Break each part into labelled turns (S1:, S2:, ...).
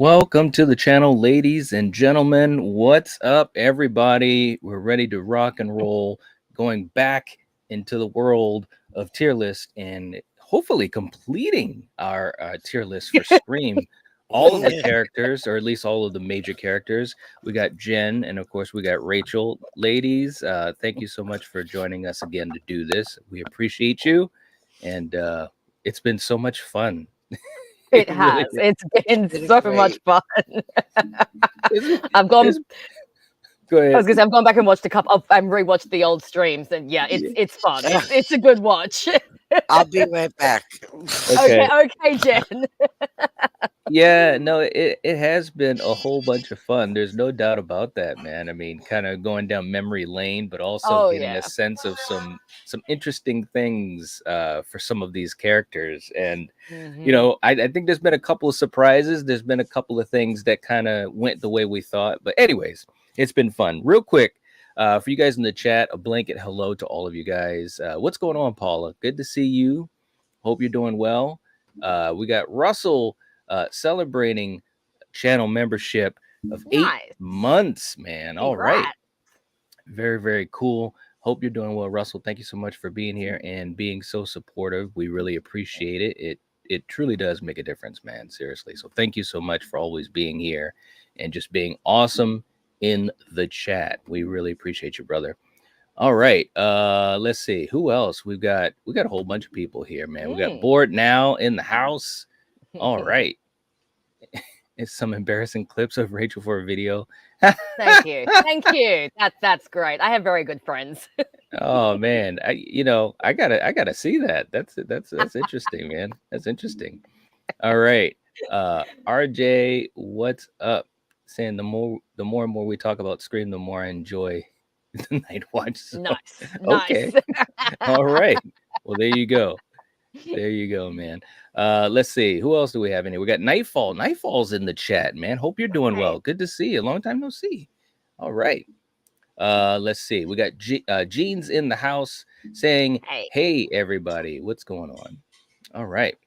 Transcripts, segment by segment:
S1: Welcome to the channel, ladies and gentlemen. What's up, everybody? We're ready to rock and roll, going back into the world of tier list and hopefully completing our tier list for Scream. All of the characters, or at least all of the major characters. We got Jen, and of course, we got Rachel. Ladies, thank you so much for joining us again to do this. We appreciate you, and it's been so much fun.
S2: It has. Really it's been so much fun. I've gone.
S1: Go ahead.
S2: I was gonna say I've gone back and watched a couple. I've rewatched the old streams, and yeah, it's fun. It's a good watch.
S3: I'll be right back.
S2: Okay, Jen.
S1: Yeah, no, it has been a whole bunch of fun. There's no doubt about that, man. I mean, kind of going down memory lane, but also getting a sense of some interesting things for some of these characters. And you know, I think there's been a couple of surprises. There's been a couple of things that kind of went the way we thought. But anyways, it's been fun. Real quick, for you guys in the chat, a blanket hello to all of you guys. What's going on, Paula? Good to see you. Hope you're doing well. We got Russell celebrating channel membership of 8 months, man. All right. Very, very cool. Hope you're doing well, Russell. Thank you so much for being here and being so supportive. We really appreciate it. It truly does make a difference, man. Seriously. So thank you so much for always being here and just being awesome in the chat. We really appreciate you, brother. All right. Let's see who else we got a whole bunch of people here, man. We got Bored Now in the house. All right. It's some embarrassing clips of Rachel for a video.
S2: Thank you. That's great. I have very good friends.
S1: Oh man, I gotta see that. That's interesting, man. That's interesting. All right. RJ, what's up? Saying the more and more we talk about Scream, the more I enjoy the Night Watch. So,
S2: nice.
S1: Okay. All right. Well, there you go. There you go, man. Let's see. Who else do we have in here? We got Nightfall. Nightfall's in the chat, man. Hope you're doing well. Good to see you. Long time no see. All right. Let's see. We got Jeans in the house saying, hey, everybody. What's going on? All right.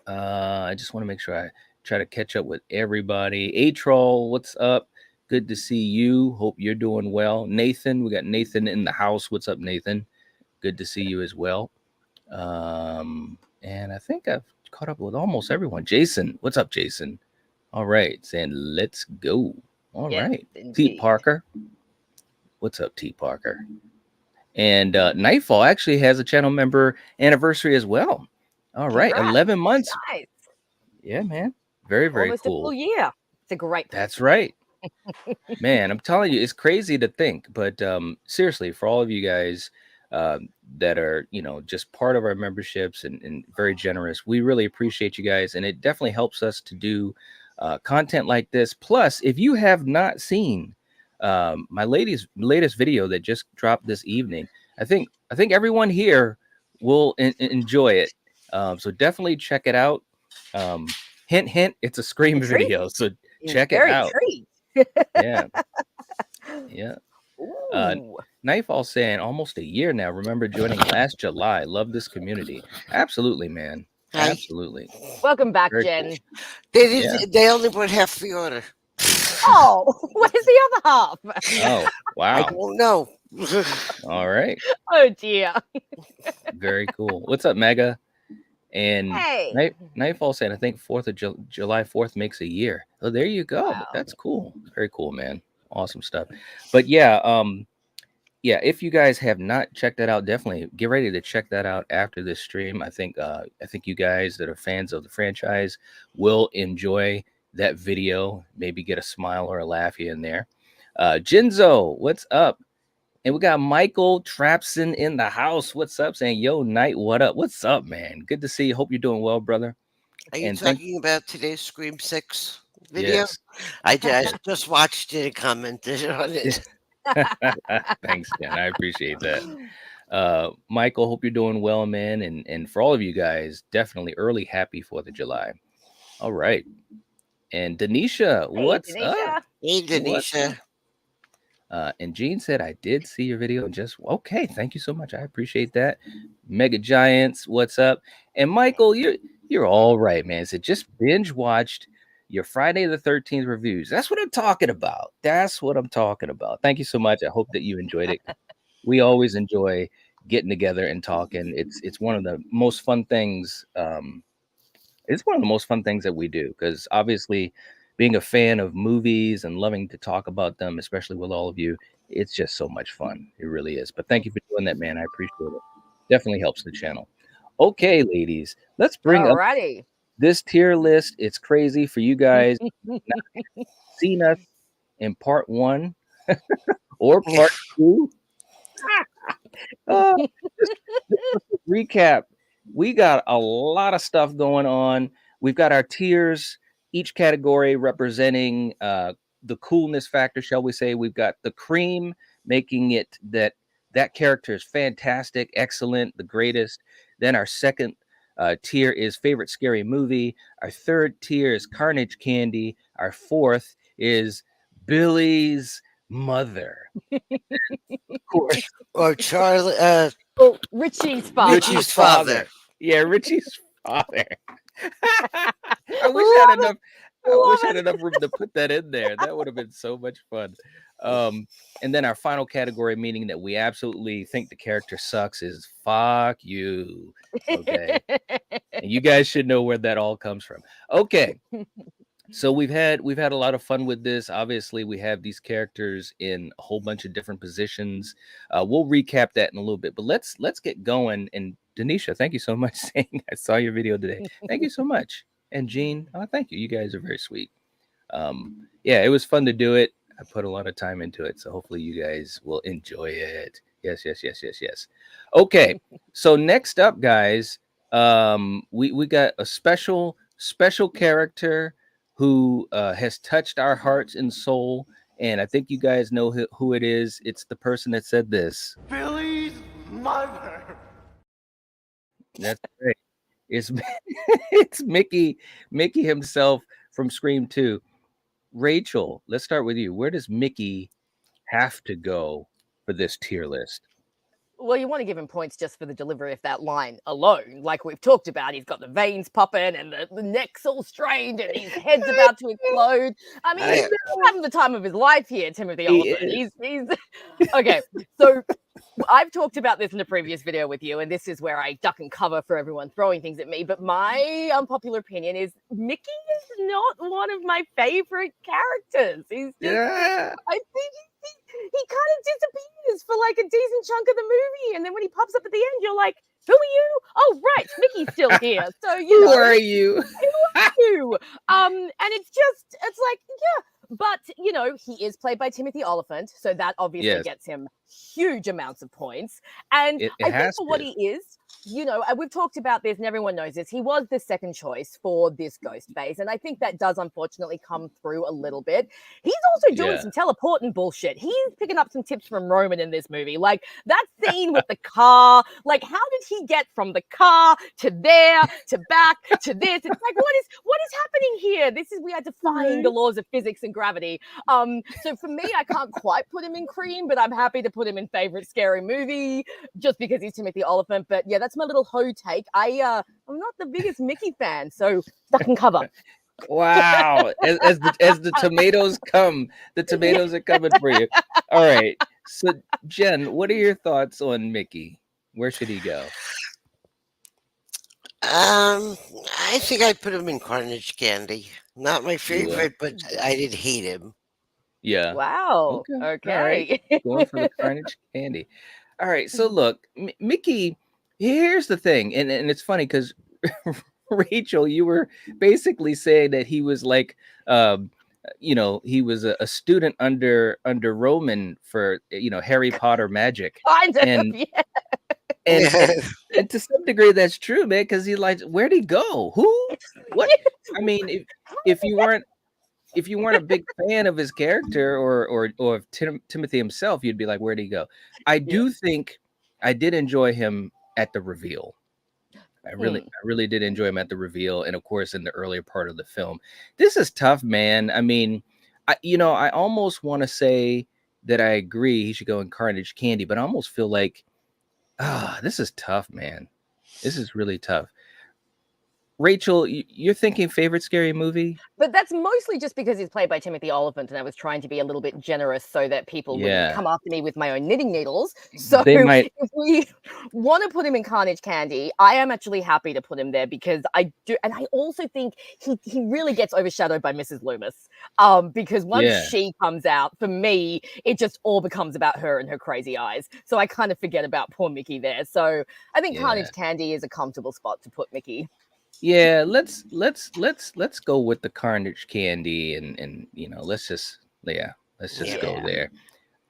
S1: I just want to make sure I try to catch up with everybody. A-Troll, what's up? Good to see you. Hope you're doing well. Nathan, we got Nathan in the house. What's up, Nathan? Good to see you as well. And I think I've caught up with almost everyone. Jason, what's up, Jason? All right, saying let's go. All right, indeed. T Parker, what's up, T Parker? And Nightfall actually has a channel member anniversary as well. All right, 11 months.
S2: Nice.
S1: Yeah, man, very
S2: almost
S1: cool.
S2: A full year. It's a great.
S1: That's right. Man, I'm telling you, it's crazy to think, but seriously, for all of you guys that are, just part of our memberships and very generous, we really appreciate you guys, and it definitely helps us to do content like this. Plus, if you have not seen my latest video that just dropped this evening, I think everyone here will enjoy it. So definitely check it out. Hint, hint, it's a Scream video, so check it out. Yeah. Nightfall saying almost a year now. Remember joining last July. Love this community. Absolutely, man. Absolutely.
S2: Welcome back, Jen.
S3: Cool. They only brought half the order.
S2: Oh, what is the other half?
S1: Oh, wow.
S3: I don't know.
S1: All right.
S2: Oh dear.
S1: Very cool. What's up, Mega? And Nightfall saying, I think July 4th makes a year. Oh, there you go. Wow. That's cool. Very cool, man. Awesome stuff. But yeah, if you guys have not checked that out, definitely get ready to check that out after this stream. I think you guys that are fans of the franchise will enjoy that video. Maybe get a smile or a laugh here and there. Jinzo, what's up? And we got Michael Trapson in the house. What's up? Saying, yo, Night, what up? What's up, man? Good to see you. Hope you're doing well, brother.
S3: Are you talking about today's Scream 6 video?
S1: Yes.
S3: I just watched it and commented on it.
S1: Thanks, Jen. I appreciate that. Michael, hope you're doing well, man. And for all of you guys, definitely early happy 4th of July. All right. And Denisha, what's up?
S3: Hey, Denisha.
S1: And Jean said, I did see your video. Just okay. Thank you so much. I appreciate that. Mega Giants, what's up? And Michael, you're all right, man. So just binge watched your Friday the 13th reviews. That's what I'm talking about. That's what I'm talking about. Thank you so much. I hope that you enjoyed it. We always enjoy getting together and talking. It's one of the most fun things. It's one of the most fun things that we do, because obviously being a fan of movies and loving to talk about them, especially with all of you, it's just so much fun. It really is. But thank you for doing that, man. I appreciate it. Definitely helps the channel. Okay, ladies, let's bring up this tier list. It's crazy for you guys not seen us in part 1 or part 2. Just recap. We got a lot of stuff going on. We've got our tiers, each category representing the coolness factor, shall we say. We've got the cream, making it that character is fantastic, excellent, the greatest. Then our second tier is favorite scary movie. Our third tier is Carnage Candy. Our fourth is Billy's mother. Of course.
S3: Or Charlie.
S2: Richie's father.
S3: Richie's father.
S1: Yeah, Richie's father. I wish I had enough. I wish I had enough room to put that in there. That would have been so much fun. And then our final category, meaning that we absolutely think the character sucks, is fuck you. Okay. And you guys should know where that all comes from. Okay. So we've had a lot of fun with this. Obviously, we have these characters in a whole bunch of different positions. We'll recap that in a little bit, but let's get going. And Denisha, thank you so much. Saying I saw your video today. Thank you so much. And Jean, thank you. You guys are very sweet. Yeah, it was fun to do it. I put a lot of time into it, so hopefully you guys will enjoy it. Yes. Okay, so next up, guys, we got a special character who has touched our hearts and soul, and I think you guys know who it is. It's the person that said this.
S4: Billy's mother.
S1: That's right. It's Mickey himself from Scream 2. Rachel, let's start with you. Where does Mickey have to go for this tier list?
S2: Well, you want to give him points just for the delivery of that line alone. Like we've talked about, he's got the veins popping and the neck's all strained and his head's about to explode. I mean, he's having the time of his life here, Timothy Oliphant. He's okay. So I've talked about this in a previous video with you, and this is where I duck and cover for everyone throwing things at me. But my unpopular opinion is Mickey is not one of my favorite characters. He's just, I think he kind of disappears for like a decent chunk of the movie, and then when he pops up at the end, you're like, "Who are you? Oh, right, Mickey's still here." So
S1: who are you?
S2: Who are you? And it's like, yeah. But, he is played by Timothy Oliphant, so that obviously gets him huge amounts of points. And I think for what he is, we've talked about this and everyone knows this, he was the second choice for this ghost base. And I think that does unfortunately come through a little bit. He's also doing some teleporting bullshit. He's picking up some tips from Roman in this movie. Like that scene with the car, like how did he get from the car to there, to back, to this? It's like, what is happening here? We are defying the laws of physics and gravity. So for me, I can't quite put him in cream, but I'm happy to put him in favorite scary movie just because he's Timothy Oliphant. But yeah, that's my little hoe take. I'm not the biggest Mickey fan, so duck and cover.
S1: Wow. As the tomatoes come, the tomatoes are coming for you. All right. So Jen, what are your thoughts on Mickey? Where should he go?
S3: I think I put him in Carnage Candy. Not my favorite, but I did hate him.
S1: Yeah.
S2: Wow. Okay.
S1: All right. Going for the Carnage Candy. All right. So look, Mickey, here's the thing. And it's funny because Rachel, you were basically saying that he was like, he was a student under Roman for, Harry Potter magic.
S2: Kind of,
S1: And to some degree that's true, man, because he's like, where'd he go? Who? What? I mean, if you weren't a big fan of his character or of Timothy himself, you'd be like, where'd he go? I do think I did enjoy him at the reveal. I really did enjoy him at the reveal, and of course in the earlier part of the film. This is tough, man. I mean, I almost want to say that I agree he should go in Carnage Candy, but I almost feel like, this is tough, man. This is really tough. Rachel, you're thinking favorite scary movie?
S2: But that's mostly just because he's played by Timothy Olyphant, and I was trying to be a little bit generous so that people wouldn't come after me with my own knitting needles. So if we want to put him in Carnage Candy, I am actually happy to put him there because I do, and I also think he really gets overshadowed by Mrs. Loomis. Because once she comes out, for me, it just all becomes about her and her crazy eyes. So I kind of forget about poor Mickey there. So I think Carnage Candy is a comfortable spot to put Mickey.
S1: Yeah, let's go with the Carnage Candy and let's just go there.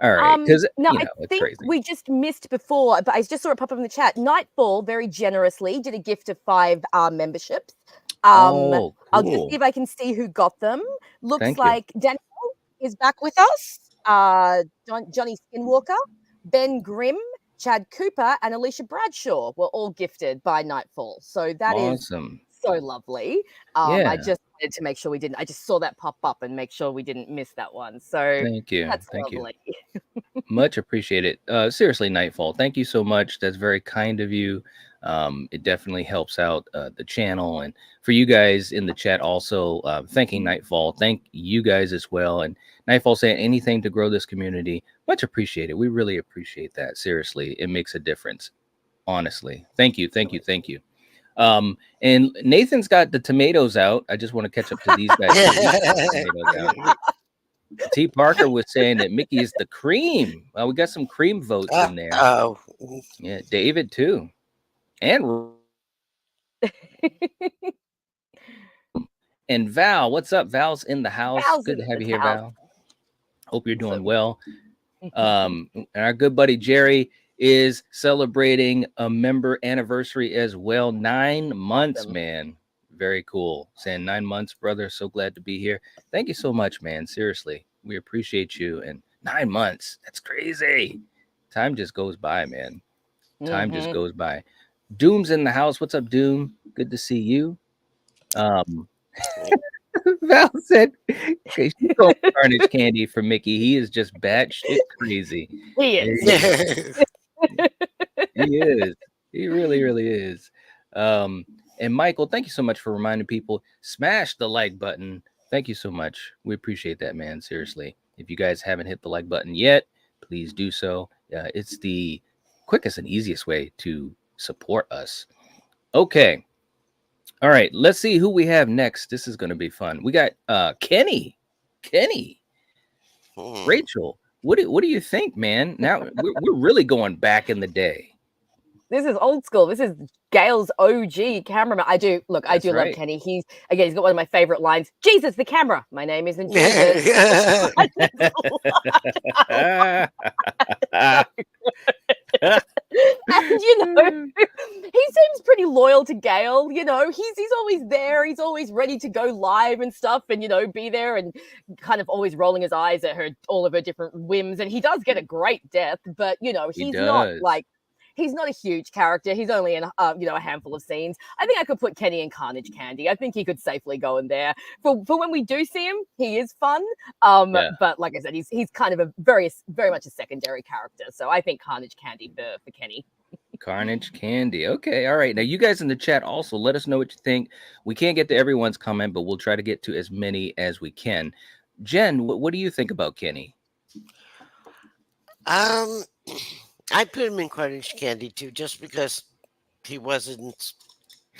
S1: All right, because
S2: I think we just missed before, but I just saw it pop up in the chat. Nightfall very generously did a gift of 5 memberships.
S1: Cool.
S2: I'll just see if I can see who got them. Looks like Daniel is back with us. Johnny Skinwalker, Ben Grimm, Chad Cooper, and Alicia Bradshaw were all gifted by Nightfall. So that is so lovely. I just wanted to make sure we didn't. I just saw that pop up and make sure we didn't miss that one. So
S1: thank you.
S2: That's lovely.
S1: Much appreciated. Seriously, Nightfall, thank you so much. That's very kind of you. It definitely helps out the channel, and for you guys in the chat also thanking Nightfall. Thank you guys as well. And Nightfall saying anything to grow this community. Much appreciated. We really appreciate that. Seriously, it makes a difference. Honestly, thank you. And Nathan's got the tomatoes out. I just want to catch up to these guys. T. Parker was saying that Mickey is the cream. Well, we got some cream votes in there.
S3: Oh,
S1: yeah, David too, and and Val. What's up? Val's in the house.
S2: Val's
S1: good to have you here,
S2: house.
S1: Val. Hope you're doing well. And our good buddy Jerry is celebrating a member anniversary as well. 9 months, man. Very cool. Saying 9 months, brother. So glad to be here. Thank you so much, man. Seriously, we appreciate you. And 9 months, that's crazy. Time just goes by, man. Time just goes by. Doom's in the house. What's up, Doom? Good to see you. Val said, okay, she's going Carnage Candy for Mickey. He is just batshit crazy.
S2: He is.
S1: He is. He really, really is. And Michael, thank you so much for reminding people, smash the like button. Thank you so much. We appreciate that, man. Seriously. If you guys haven't hit the like button yet, please do so. It's the quickest and easiest way to support us. Okay. All right. Let's see who we have next. This is going to be fun. We got Kenny. Rachel, what do you think, man? Now we're really going back in the day.
S2: This is old school. This is Gale's OG cameraman. I do love Kenny. He's got one of my favorite lines. Jesus, the camera. My name isn't Jesus. And he seems pretty loyal to Gale. He's always there. He's always ready to go live and stuff, and be there and kind of always rolling his eyes at all of her different whims. And he does get a great death, but he's not like. He's not a huge character. He's only in, a handful of scenes. I think I could put Kenny in Carnage Candy. I think he could safely go in there. For when we do see him, he is fun. But like I said, he's kind of a very, very much a secondary character. So I think Carnage Candy for Kenny.
S1: Carnage Candy. Okay. All right. Now, you guys in the chat also let us know what you think. We can't get to everyone's comment, but we'll try to get to as many as we can. Jen, what do you think about Kenny?
S3: I put him in Carnage Candy too, just because he wasn't,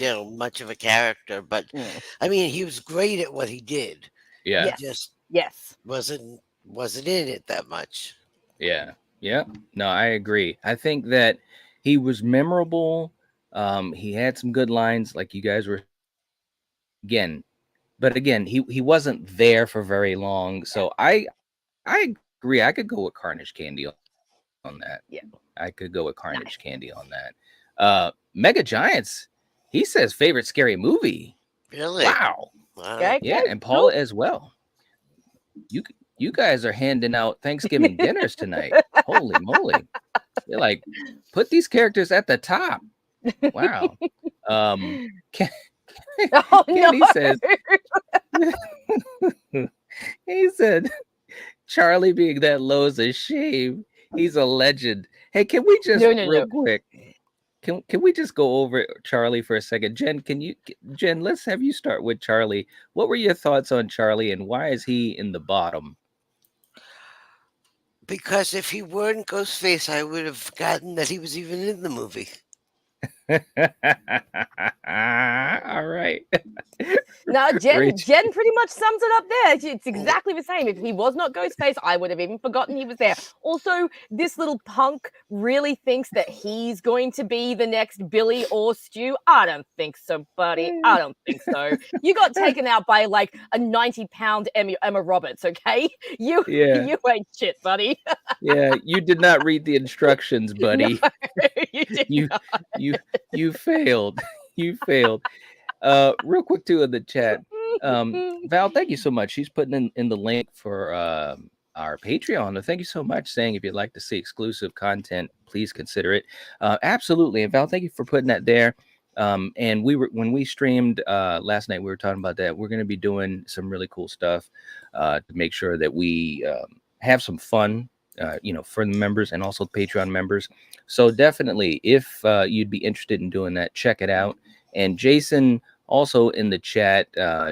S3: much of a character. But I mean, he was great at what he did.
S1: Yeah.
S3: He just wasn't in it that much.
S1: Yeah. No, I agree. I think that he was memorable. He had some good lines, like you guys were. But again, he wasn't there for very long. So I agree. I could go with Carnage Candy on that.
S2: Yeah.
S1: I could go with Carnage Candy on that. Mega Giants, he says favorite scary movie.
S3: Really?
S1: Wow.
S2: Okay,
S1: yeah, and Paula as well. You guys are handing out Thanksgiving dinners tonight. Holy moly. You're like, put these characters at the top. Wow. Kenny says he said Charlie being that low is a shame. He's a legend. Hey, can we just real quick? can we just go over Charlie for a second? Jen, let's have you start with Charlie. What were your thoughts on Charlie, and why is he in the bottom?
S3: Because if he weren't Ghostface, I would have forgotten that he was even in the movie.
S1: All right.
S2: No, Jen pretty much sums it up there. It's exactly the same. If he was not Ghostface, I would have even forgotten he was there. Also, this little punk really thinks that he's going to be the next Billy or Stu. I don't think so, buddy. I don't think so. You got taken out by like a 90-pound Emma Roberts, okay? You ain't shit, buddy.
S1: Yeah, you did not read the instructions, buddy.
S2: No, you did not.
S1: You failed. You failed. Real quick too in the chat. Val, thank you so much. She's putting in the link for our Patreon. Thank you so much, saying if you'd like to see exclusive content, please consider it. Absolutely. And Val, thank you for putting that there. And when we streamed last night, we were talking about that. We're going to be doing some really cool stuff to make sure that we have some fun, for the members and also Patreon members. So definitely, if you'd be interested in doing that, check it out. And Jason also in the chat,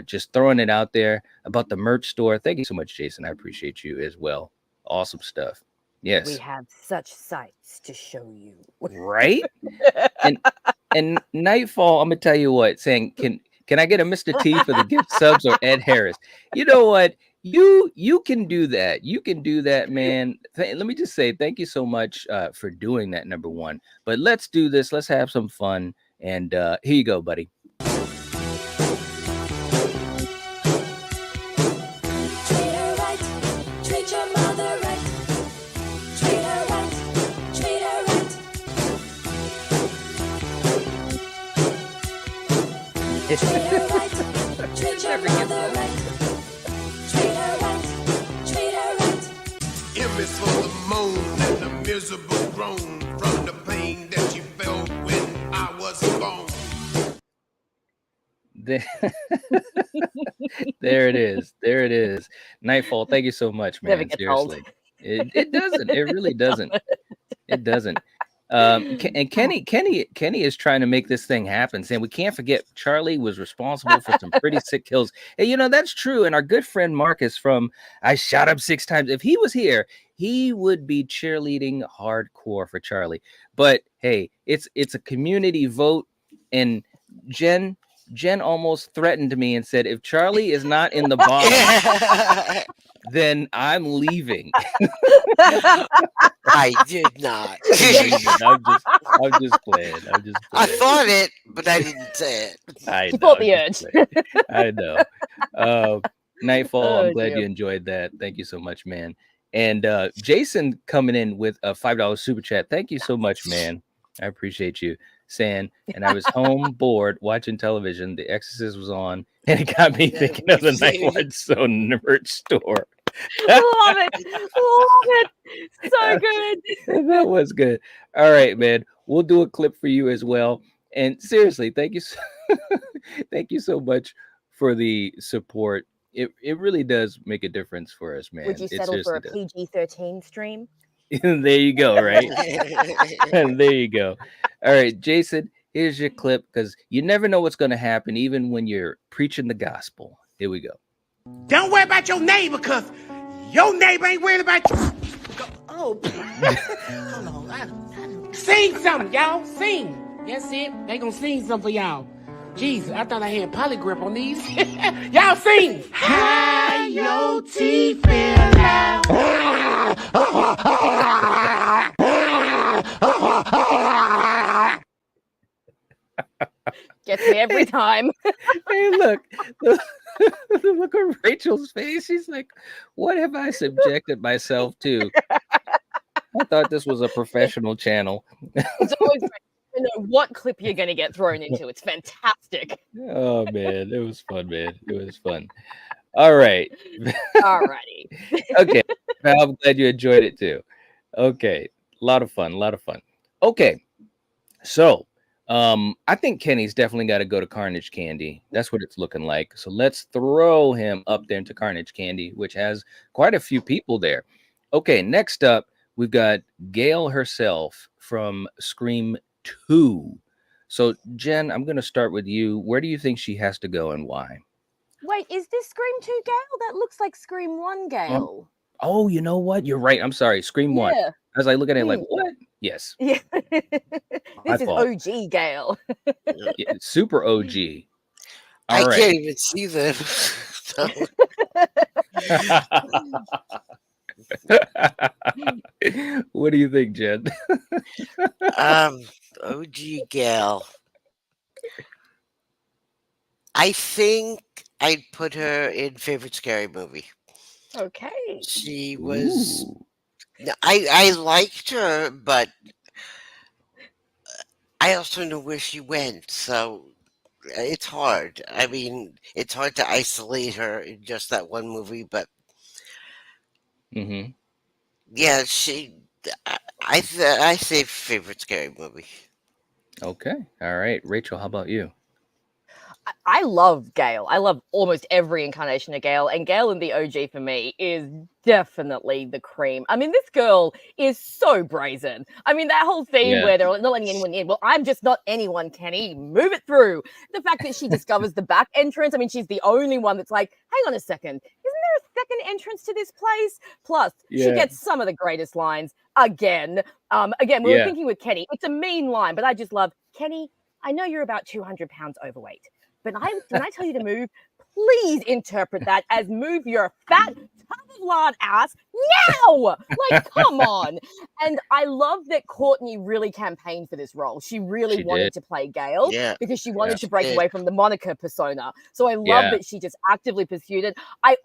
S1: just throwing it out there about the merch store. Thank you so much, Jason. I appreciate you as well. Awesome stuff. Yes.
S2: We have such sights to show you.
S1: Right? and Nightfall, I'm gonna tell you what, saying, can I get a Mr. T for the gift subs or Ed Harris? You know what? You can do that. You can do that, man. Let me just say thank you so much for doing that, number one. But let's do this. Let's have some fun. And here you go, buddy.
S4: Is for the moan and the miserable groan from the pain that you felt when I was gone.
S1: There it is. There it is. Nightfall, thank you so much, man. Seriously. It doesn't. It really doesn't. It doesn't. And Kenny is trying to make this thing happen, saying we can't forget Charlie was responsible for some pretty sick kills. And that's true. And our good friend Marcus from I Shot Him 6 Times, if he was here, he would be cheerleading hardcore for Charlie. But hey, it's a community vote, and Jen almost threatened me and said, if Charlie is not in the bottom, then I'm leaving.
S3: I did not.
S1: I'm just playing.
S3: I thought it, but I didn't say it.
S2: You fought the urge.
S1: I know. Nightfall, I'm glad you enjoyed that. Thank you so much, man. And Jason coming in with a $5 super chat. Thank you so much, man. I appreciate you. Saying, and I was home bored watching television. The Exorcist was on, and it got me thinking of the NIGHTWATCH Zone merch store.
S2: Love it. So good.
S1: That was good. All right, man. We'll do a clip for you as well. And seriously, thank you. Thank you so much for the support. It really does make a difference for us, man.
S2: Would you settle for a PG-13 stream?
S1: There you go, right? There you go. All right, Jason, here's your clip, because you never know what's going to happen, even when you're preaching the gospel. Here we go.
S4: Don't worry about your neighbor, because your neighbor ain't worried about you. Oh, hold on. Sing something, y'all. Sing. That's it. They gonna sing something for y'all. Jesus, I thought I had polygrip on these. Y'all sing. How your teeth feel now.
S2: Gets me every time.
S1: Hey, look. Look at Rachel's face. She's like, what have I subjected myself to? I thought this was a professional channel.
S2: It's always great to know what clip you're going to get thrown into. It's fantastic.
S1: Oh, man. It was fun, man. It was fun. All right.
S2: Alrighty.
S1: Okay. I'm glad you enjoyed it, too. Okay. A lot of fun. Okay. So, I think Kenny's definitely got to go to Carnage Candy. That's what it's looking like. So let's throw him up there into Carnage Candy, which has quite a few people there. Okay, next up, we've got Gale herself from Scream 2. So, Jen, I'm going to start with you. Where do you think she has to go and why?
S2: Wait, is this Scream 2 Gale? That looks like Scream 1 Gale.
S1: Oh, you know what? You're right. I'm sorry. Scream 1. I was like looking at it like, what? Yes.
S2: Yeah. This is OG Gale.
S1: Yeah, super OG.
S3: I can't even see them.
S1: What do you think, Jen?
S3: OG Gale. I think I'd put her in favorite scary movie.
S2: Okay.
S3: She was. I liked her, but I also know where she went, so it's hard. I mean, it's hard to isolate her in just that one movie, but yeah, she. I say favorite scary movie.
S1: Okay, all right, Rachel. How about you?
S2: I love Gale. I love almost every incarnation of Gale, and Gale in the OG for me is definitely the cream. I mean, this girl is so brazen. I mean, that whole theme where they're not letting anyone in. Well, I'm just not anyone, Kenny. Move it through. The fact that she discovers the back entrance. I mean, she's the only one that's like, hang on a second. Isn't there a second entrance to this place? Plus, she gets some of the greatest lines again. We were thinking with Kenny, it's a mean line, but I just love, Kenny, I know you're about 200 pounds overweight. But when I tell you to move, please interpret that as move your fat, tub of lard ass now. Like, come on. And I love that Courtney really campaigned for this role. She really wanted to play Gale because she wanted to break away from the Monica persona. So I love that she just actively pursued it. I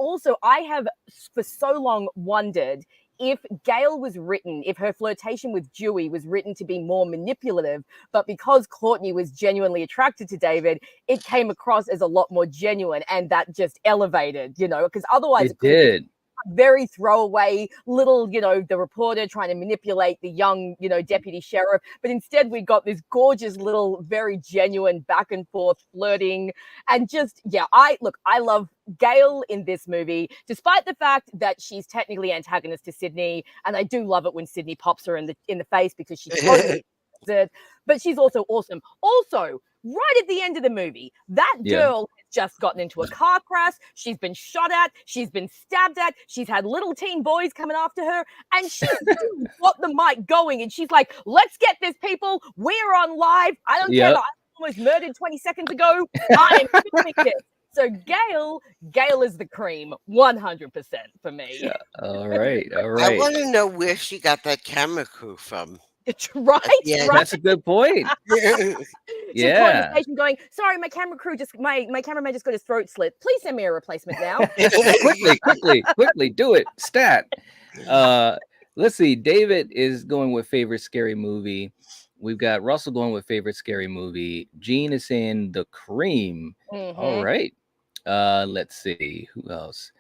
S2: have for so long wondered if Gale was written, if her flirtation with Dewey was written to be more manipulative, but because Courtney was genuinely attracted to David, it came across as a lot more genuine, and that just elevated, because otherwise it did. Very throwaway little, the reporter trying to manipulate the young, deputy sheriff. But instead we got this gorgeous little, very genuine back and forth flirting. And just, I love Gale in this movie, despite the fact that she's technically antagonist to Sidney. And I do love it when Sidney pops her in the face because she totally it, but she's also awesome. Also, right at the end of the movie, that girl has just gotten into a car crash. She's been shot at. She's been stabbed at. She's had little teen boys coming after her. And she's got the mic going. And she's like, let's get this, people. We're on live. I don't care that I was almost murdered 20 seconds ago. I am filming this. So Gale is the cream, 100% for me.
S1: Yeah. All right.
S3: I want to know where she got that camera crew from.
S2: Right?
S1: That's a good point.
S2: Yeah. Going, sorry, my camera crew my cameraman just got his throat slit. Please send me a replacement now.
S1: quickly, do it. Stat. Let's see. David is going with favorite scary movie. We've got Russell going with favorite scary movie. Gene is saying the cream. All right. Let's see who else.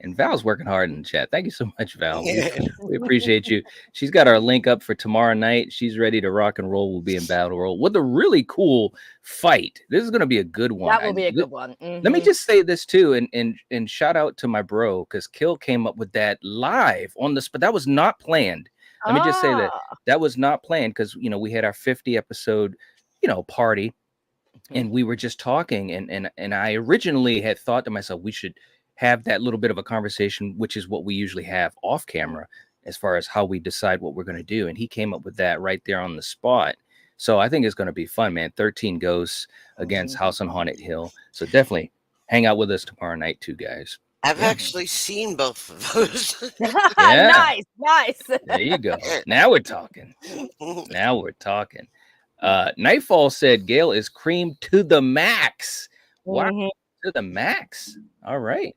S1: And Val's working hard in the chat. Thank you so much, Val. We appreciate you. She's got our link up for tomorrow night. She's ready to rock and roll. We'll be in battle roll with a really cool fight. This is going to be a good one.
S2: That will be a good one.
S1: Let me just say this too, and shout out to my bro, because Kill came up with that live on the spot. That was not planned. Let me just say that was not planned because we had our 50 episode party, and we were just talking, and I originally had thought to myself we should have that little bit of a conversation, which is what we usually have off camera as far as how we decide what we're going to do. And he came up with that right there on the spot. So I think it's going to be fun, man. 13 Ghosts against House on Haunted Hill. So definitely hang out with us tomorrow night too, guys.
S3: I've actually seen both of those.
S2: Nice.
S1: There you go. Now we're talking. Nightfall said Gale is cream to the max. Wow. To the max. All right.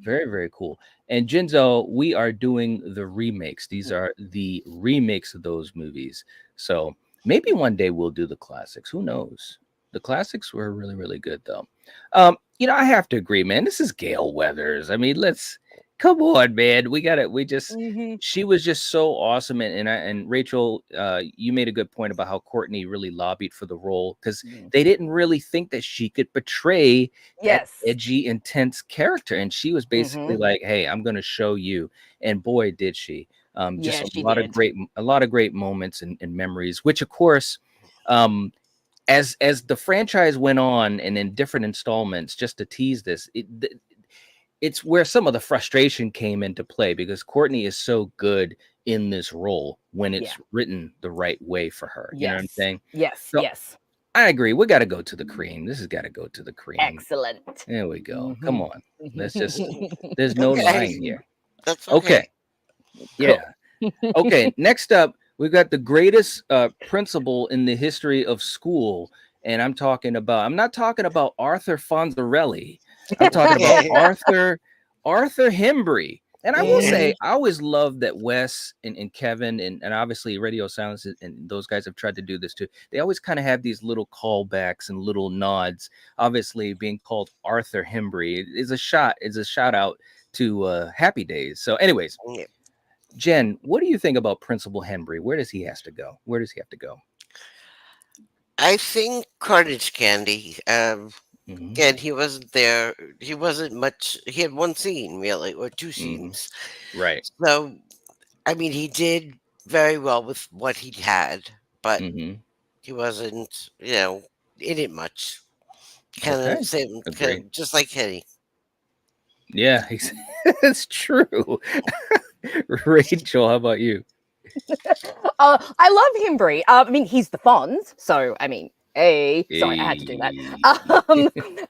S1: Very, very cool. And Jinzo, we are doing the remakes. These are the remakes of those movies. So maybe one day we'll do the classics. Who knows? The classics were really, really good, though. I have to agree, man. This is Gale Weathers. I mean, Come on, man. She was just so awesome. And Rachel, you made a good point about how Courtney really lobbied for the role because they didn't really think that she could portray that edgy, intense character. And she was basically like, hey, I'm going to show you. And boy, did she. Just a lot of great moments and memories, which of course, as the franchise went on and in different installments, just to tease this, it's where some of the frustration came into play because Courtney is so good in this role when it's written the right way for her. You know what I'm saying?
S2: Yes,
S1: so,
S2: yes.
S1: I agree. We got to go to the cream. This has got to go to the cream.
S2: Excellent.
S1: There we go. Come on. Let's just, there's no line here.
S3: That's okay.
S1: Yeah. Okay. Next up, we've got the greatest principal in the history of school. And I'm not talking about Arthur Fonzarelli. I'm talking about Arthur Hembry. And I will say, I always love that Wes and Kevin and obviously Radio Silence and those guys have tried to do this too. They always kind of have these little callbacks and little nods. Obviously, being called Arthur Hembry is a shout out to Happy Days. So, anyways, Jen, what do you think about Principal Hembry? Where does he have to go?
S3: I think Carnage Candy. Again, he wasn't there. He wasn't much. He had one scene, really, or two scenes.
S1: Right.
S3: So, I mean, he did very well with what he had, but he wasn't, in it much. Kind of same, just like Kenny.
S1: Yeah, it's true. Rachel, how about you?
S2: I love Hembry. I mean, he's the Fonz, so I mean. Sorry, I had to do that.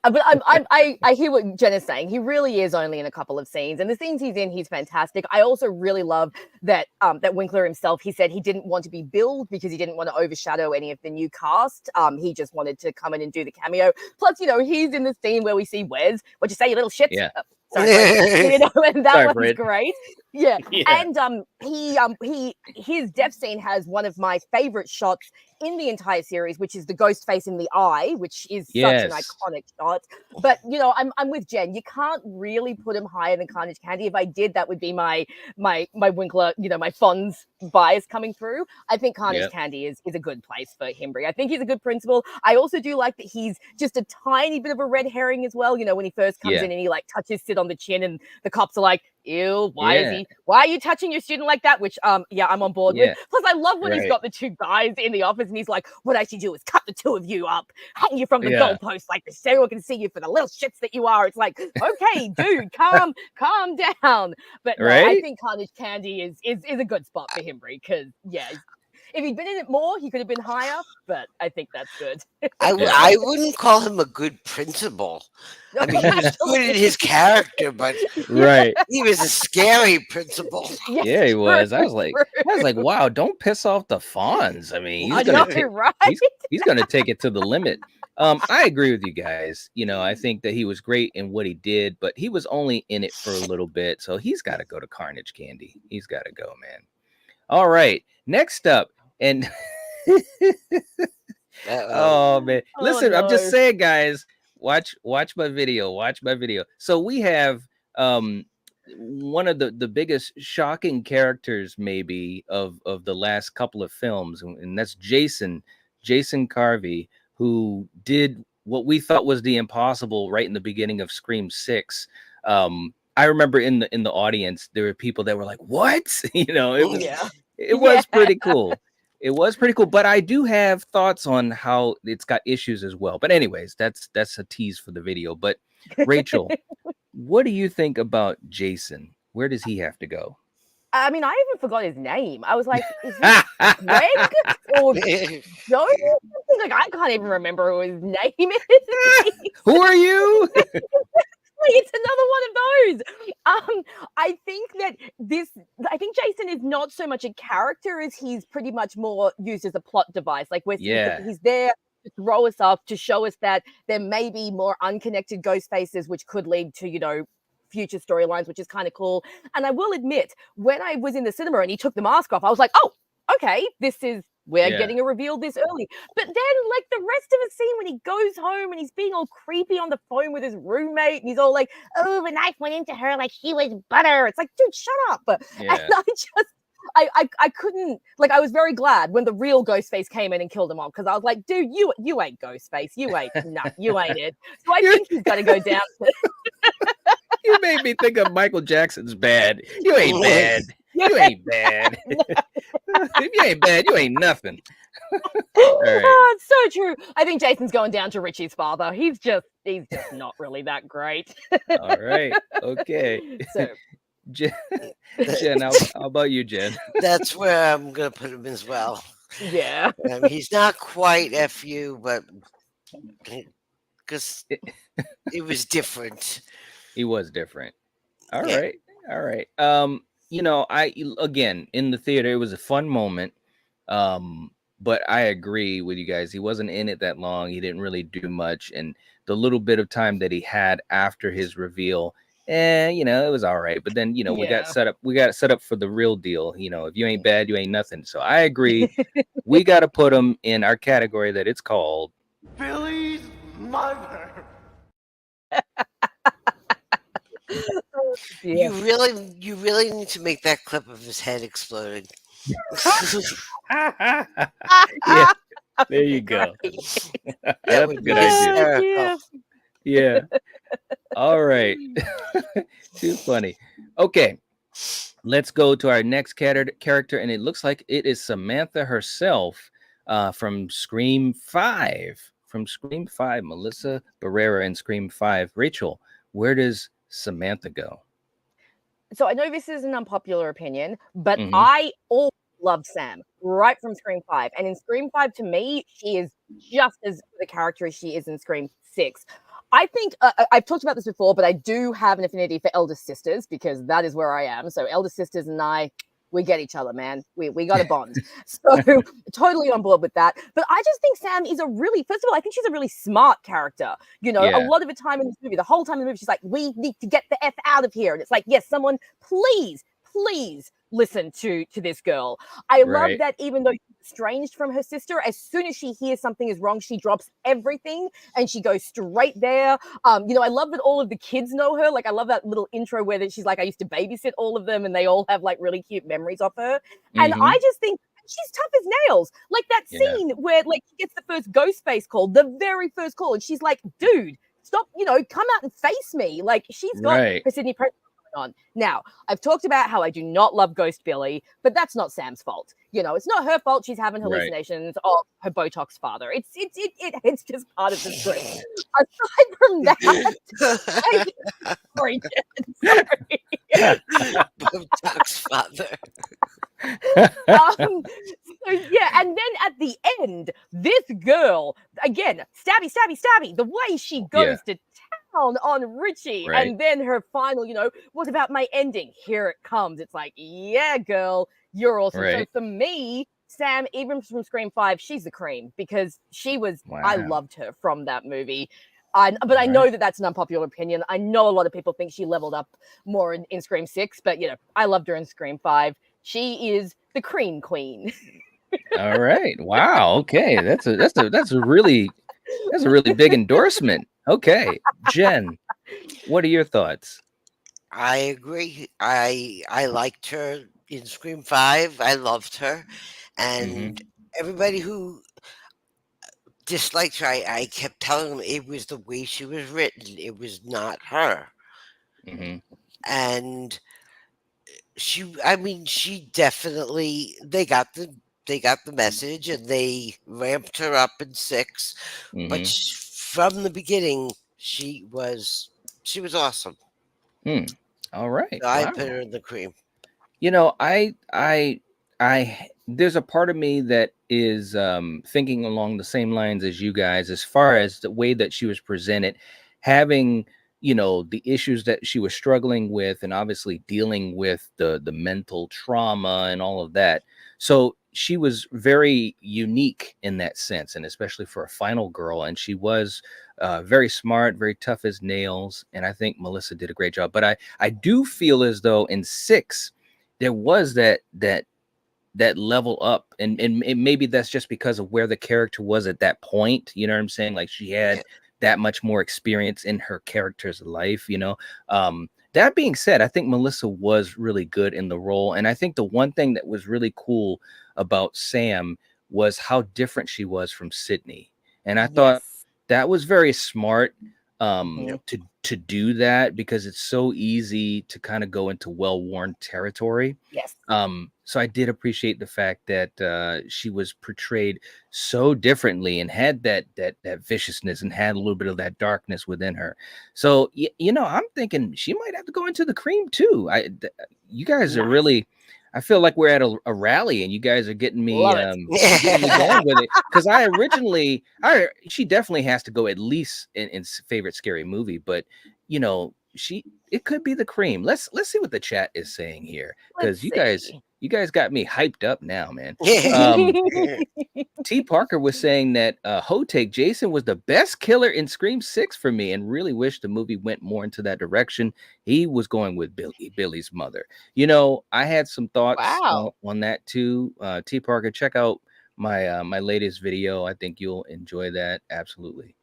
S2: But I hear what Jen is saying. He really is only in a couple of scenes, and the scenes he's in, he's fantastic. I also really love that that Winkler himself. He said he didn't want to be billed because he didn't want to overshadow any of the new cast. He just wanted to come in and do the cameo. Plus, he's in the scene where we see Wes. What'd you say, you little shit?
S1: Yeah.
S2: Sorry, and that was great. Yeah. And his death scene has one of my favorite shots in the entire series, which is the ghost face in the eye, which is such an iconic shot. But I'm with Jen. You can't really put him higher than Carnage Candy. If I did, that would be my Winkler, my Fonz bias coming through. I think Carnage Candy is a good place for Hembry. I think he's a good principal. I also do like that he's just a tiny bit of a red herring as well. When he first comes in and he touches Sid on the chin, and the cops are like, ew, why are you touching your student like that? Which I'm on board with. Plus, I love when he's got the two guys in the office and he's like, what I should do is cut the two of you up, hang you from the goalpost like this, so everyone can see you for the little shits that you are. It's like, okay, dude, calm down. But I think Carnage Candy is a good spot for Hembry because if he'd been in it more, he could have been higher, but I think that's good.
S3: I wouldn't call him a good principal. I mean, he was good in his character, but he was a scary principal.
S1: Yeah, he was. I was like, wow, don't piss off the Fonz. I mean, he's gonna take it to the limit. I agree with you guys. I think that he was great in what he did, but he was only in it for a little bit, so he's got to go to Carnage Candy. He's got to go, man. All right, next up. And oh man, listen, I'm just saying, guys, watch my video. So we have one of the biggest shocking characters maybe of the last couple of films, and that's Jason Carvey, who did what we thought was the impossible right in the beginning of Scream 6. I remember in the audience there were people that were like, what? It was pretty cool. It was pretty cool, but I do have thoughts on how it's got issues as well. But anyways, that's a tease for the video. But Rachel, what do you think about Jason? Where does he have to go?
S2: I mean, I even forgot his name. I was like, is it Greg or Joe? Like, I can't even remember who his name is.
S1: Who are you?
S2: It's another one of those. I think Jason is not so much a character as he's pretty much more used as a plot device. Like he's there to throw us off, to show us that there may be more unconnected ghost faces, which could lead to, future storylines, which is kind of cool. And I will admit, when I was in the cinema and he took the mask off, I was like, oh, okay, this is we're getting a reveal this early. But then, like, the rest of the scene when he goes home and he's being all creepy on the phone with his roommate, and he's all like, oh, the knife went into her like she was butter. It's like, dude, shut up. And I couldn't, like, I was very glad when the real Ghostface came in and killed him all, because I was like, dude, you ain't Ghostface. You ain't it. So I think he's got to go down to...
S1: You made me think of Michael Jackson's Bad. You ain't bad. You ain't bad. If you ain't bad, you ain't nothing.
S2: All right. Oh, it's so true. I think Jason's going down to Richie's father. He's just not really that great.
S1: All right. Okay.
S2: So,
S1: Jen, how about you, Jen?
S3: That's where I'm gonna put him as well.
S2: Yeah.
S3: He's not quite FU, but because it was different.
S1: He was different. All right. You know, again, in the theater, it was a fun moment. But I agree with you guys. He wasn't in it that long. He didn't really do much. And the little bit of time that he had after his reveal, you know, it was all right. But then, you know, we got set up for the real deal. You know, if you ain't bad, you ain't nothing. So I agree. We got to put him in our category that it's called
S4: Billy's mother.
S3: You really need to make that clip of his head exploding.
S1: Yeah, there you go. That's a good idea. Yeah. All right. Too funny. Okay, let's go to our next character, and it looks like it is Samantha herself, from Scream 5. From Scream 5, Melissa Barrera in Scream 5. Rachel, where does Samantha go?
S2: So I know this is an unpopular opinion, but I always loved Sam right from Scream 5. And in Scream 5, to me, she is just as the character as she is in Scream 6. I think I've talked about this before, but I do have an affinity for elder sisters, because that is where I am. So elder sisters and I, we get each other, man. We got a bond. So totally on board with that. But I just think Sam is first of all, I think she's a really smart character. You know, a lot of the time in this movie, the whole time in the movie, she's like, we need to get the F out of here. And it's like, yes, someone, please listen to this girl. I love that even though she's estranged from her sister, as soon as she hears something is wrong, she drops everything and she goes straight there. You know, I love that all of the kids know her. Like, I love that little intro where she's like, I used to babysit all of them, and they all have like really cute memories of her. And I just think she's tough as nails. Like that scene where like she gets the first Ghostface call, the very first call, and she's like, dude, stop, you know, come out and face me. Like, she's got her Sidney Prescott on. Now, I've talked about how I do not love Ghost Billy, but that's not Sam's fault. You know, it's not her fault she's having hallucinations of her Botox father. It's just part of the script. Aside from that, sorry.
S3: Botox father.
S2: So yeah, and then at the end, this girl, again, stabby, the way she goes to town on Richie, and then her final, you know, what about my ending? Here it comes. It's like, yeah, girl, you're awesome. So for me, Sam, even from Scream 5, she's the cream, because she was, I loved her from that movie. But I know that that's an unpopular opinion. I know a lot of people think she leveled up more in Scream 6, but, you know, I loved her in Scream 5. She is the cream queen.
S1: All right. Wow. Okay. That's a really big endorsement. Okay. Jen, what are your thoughts?
S3: I agree. I liked her in Scream 5. I loved her. And everybody who disliked her, I kept telling them it was the way she was written. It was not her. And she definitely, they got the message, and they ramped her up in 6. But from the beginning, she was awesome.
S1: All right.
S3: So I put her in the cream.
S1: You know, I there's a part of me that is thinking along the same lines as you guys, as far as the way that she was presented, having, you know, the issues that she was struggling with, and obviously dealing with the mental trauma and all of that. So she was very unique in that sense, and especially for a final girl. And she was very smart, very tough as nails. And I think Melissa did a great job. But I do feel as though in 6, there was that that level up, and maybe that's just because of where the character was at that point. You know what I'm saying? Like she had that much more experience in her character's life. You know. That being said, I think Melissa was really good in the role, and I think the one thing that was really cool about Sam was how different she was from Sidney, and I thought that was very smart to do that, because it's so easy to kind of go into well-worn territory.
S2: Yes.
S1: So I did appreciate the fact that she was portrayed so differently and had that viciousness and had a little bit of that darkness within her. So you know, I'm thinking she might have to go into the cream too. You guys are really. I feel like we're at a rally and you guys are getting me, getting me going with it. Because she definitely has to go at least in favorite scary movie, but you know, it could be the cream. Let's see what the chat is saying here, because you guys got me hyped up now, man. T. Parker was saying that Hotake Jason was the best killer in Scream 6 for me, and really wish the movie went more into that direction. He was going with Billy's mother. You know, I had some thoughts on that too. T. Parker, check out my my latest video. I think you'll enjoy that. Absolutely.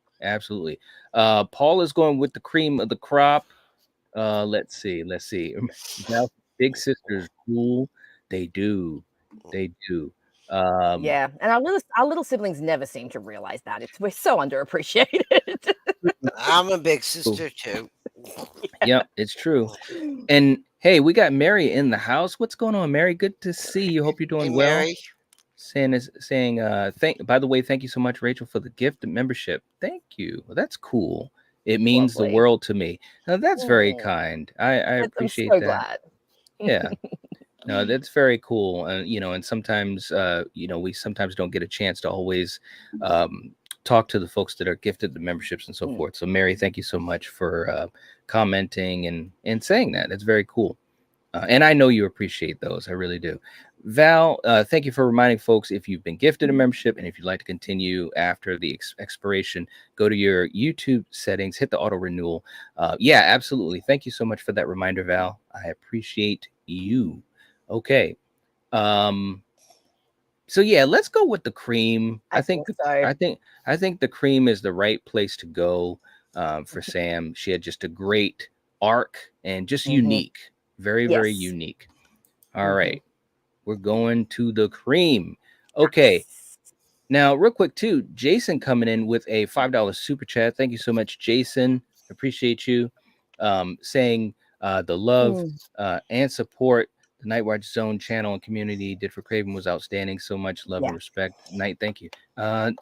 S1: Paul is going with the cream of the crop. Let's see. Now, big sisters rule. They do.
S2: Yeah, and our little siblings never seem to realize that. We're so underappreciated.
S3: I'm a big sister too.
S1: Yeah, it's true. And hey, we got Mary in the house. What's going on, Mary? Good to see you. Hope you're doing well.
S3: Mary.
S1: By the way, thank you so much, Rachel, for the gift and membership. Thank you. Well, that's cool. It means the world to me. Now, that's very kind. I appreciate that. I'm so glad. Yeah. No, that's very cool. You know, and sometimes, you know, we sometimes don't get a chance to always talk to the folks that are gifted the memberships and so forth. So, Mary, thank you so much for commenting and saying that. It's very cool. And I know you appreciate those. I really do. Val, thank you for reminding folks, if you've been gifted a membership and if you'd like to continue after the expiration, go to your YouTube settings, hit the auto renewal. Yeah, absolutely. Thank you so much for that reminder, Val. I appreciate you. Okay. So yeah, let's go with the cream. I think the cream is the right place to go for Sam. She had just a great arc and just unique. Very, very unique. All right. We're going to the cream. Okay. Now, real quick, too, Jason coming in with a $5 super chat. Thank you so much, Jason. Appreciate you. Saying the love and support the Nightwatch Zone channel and community did for Craven was outstanding. So much love and respect. Night, thank you.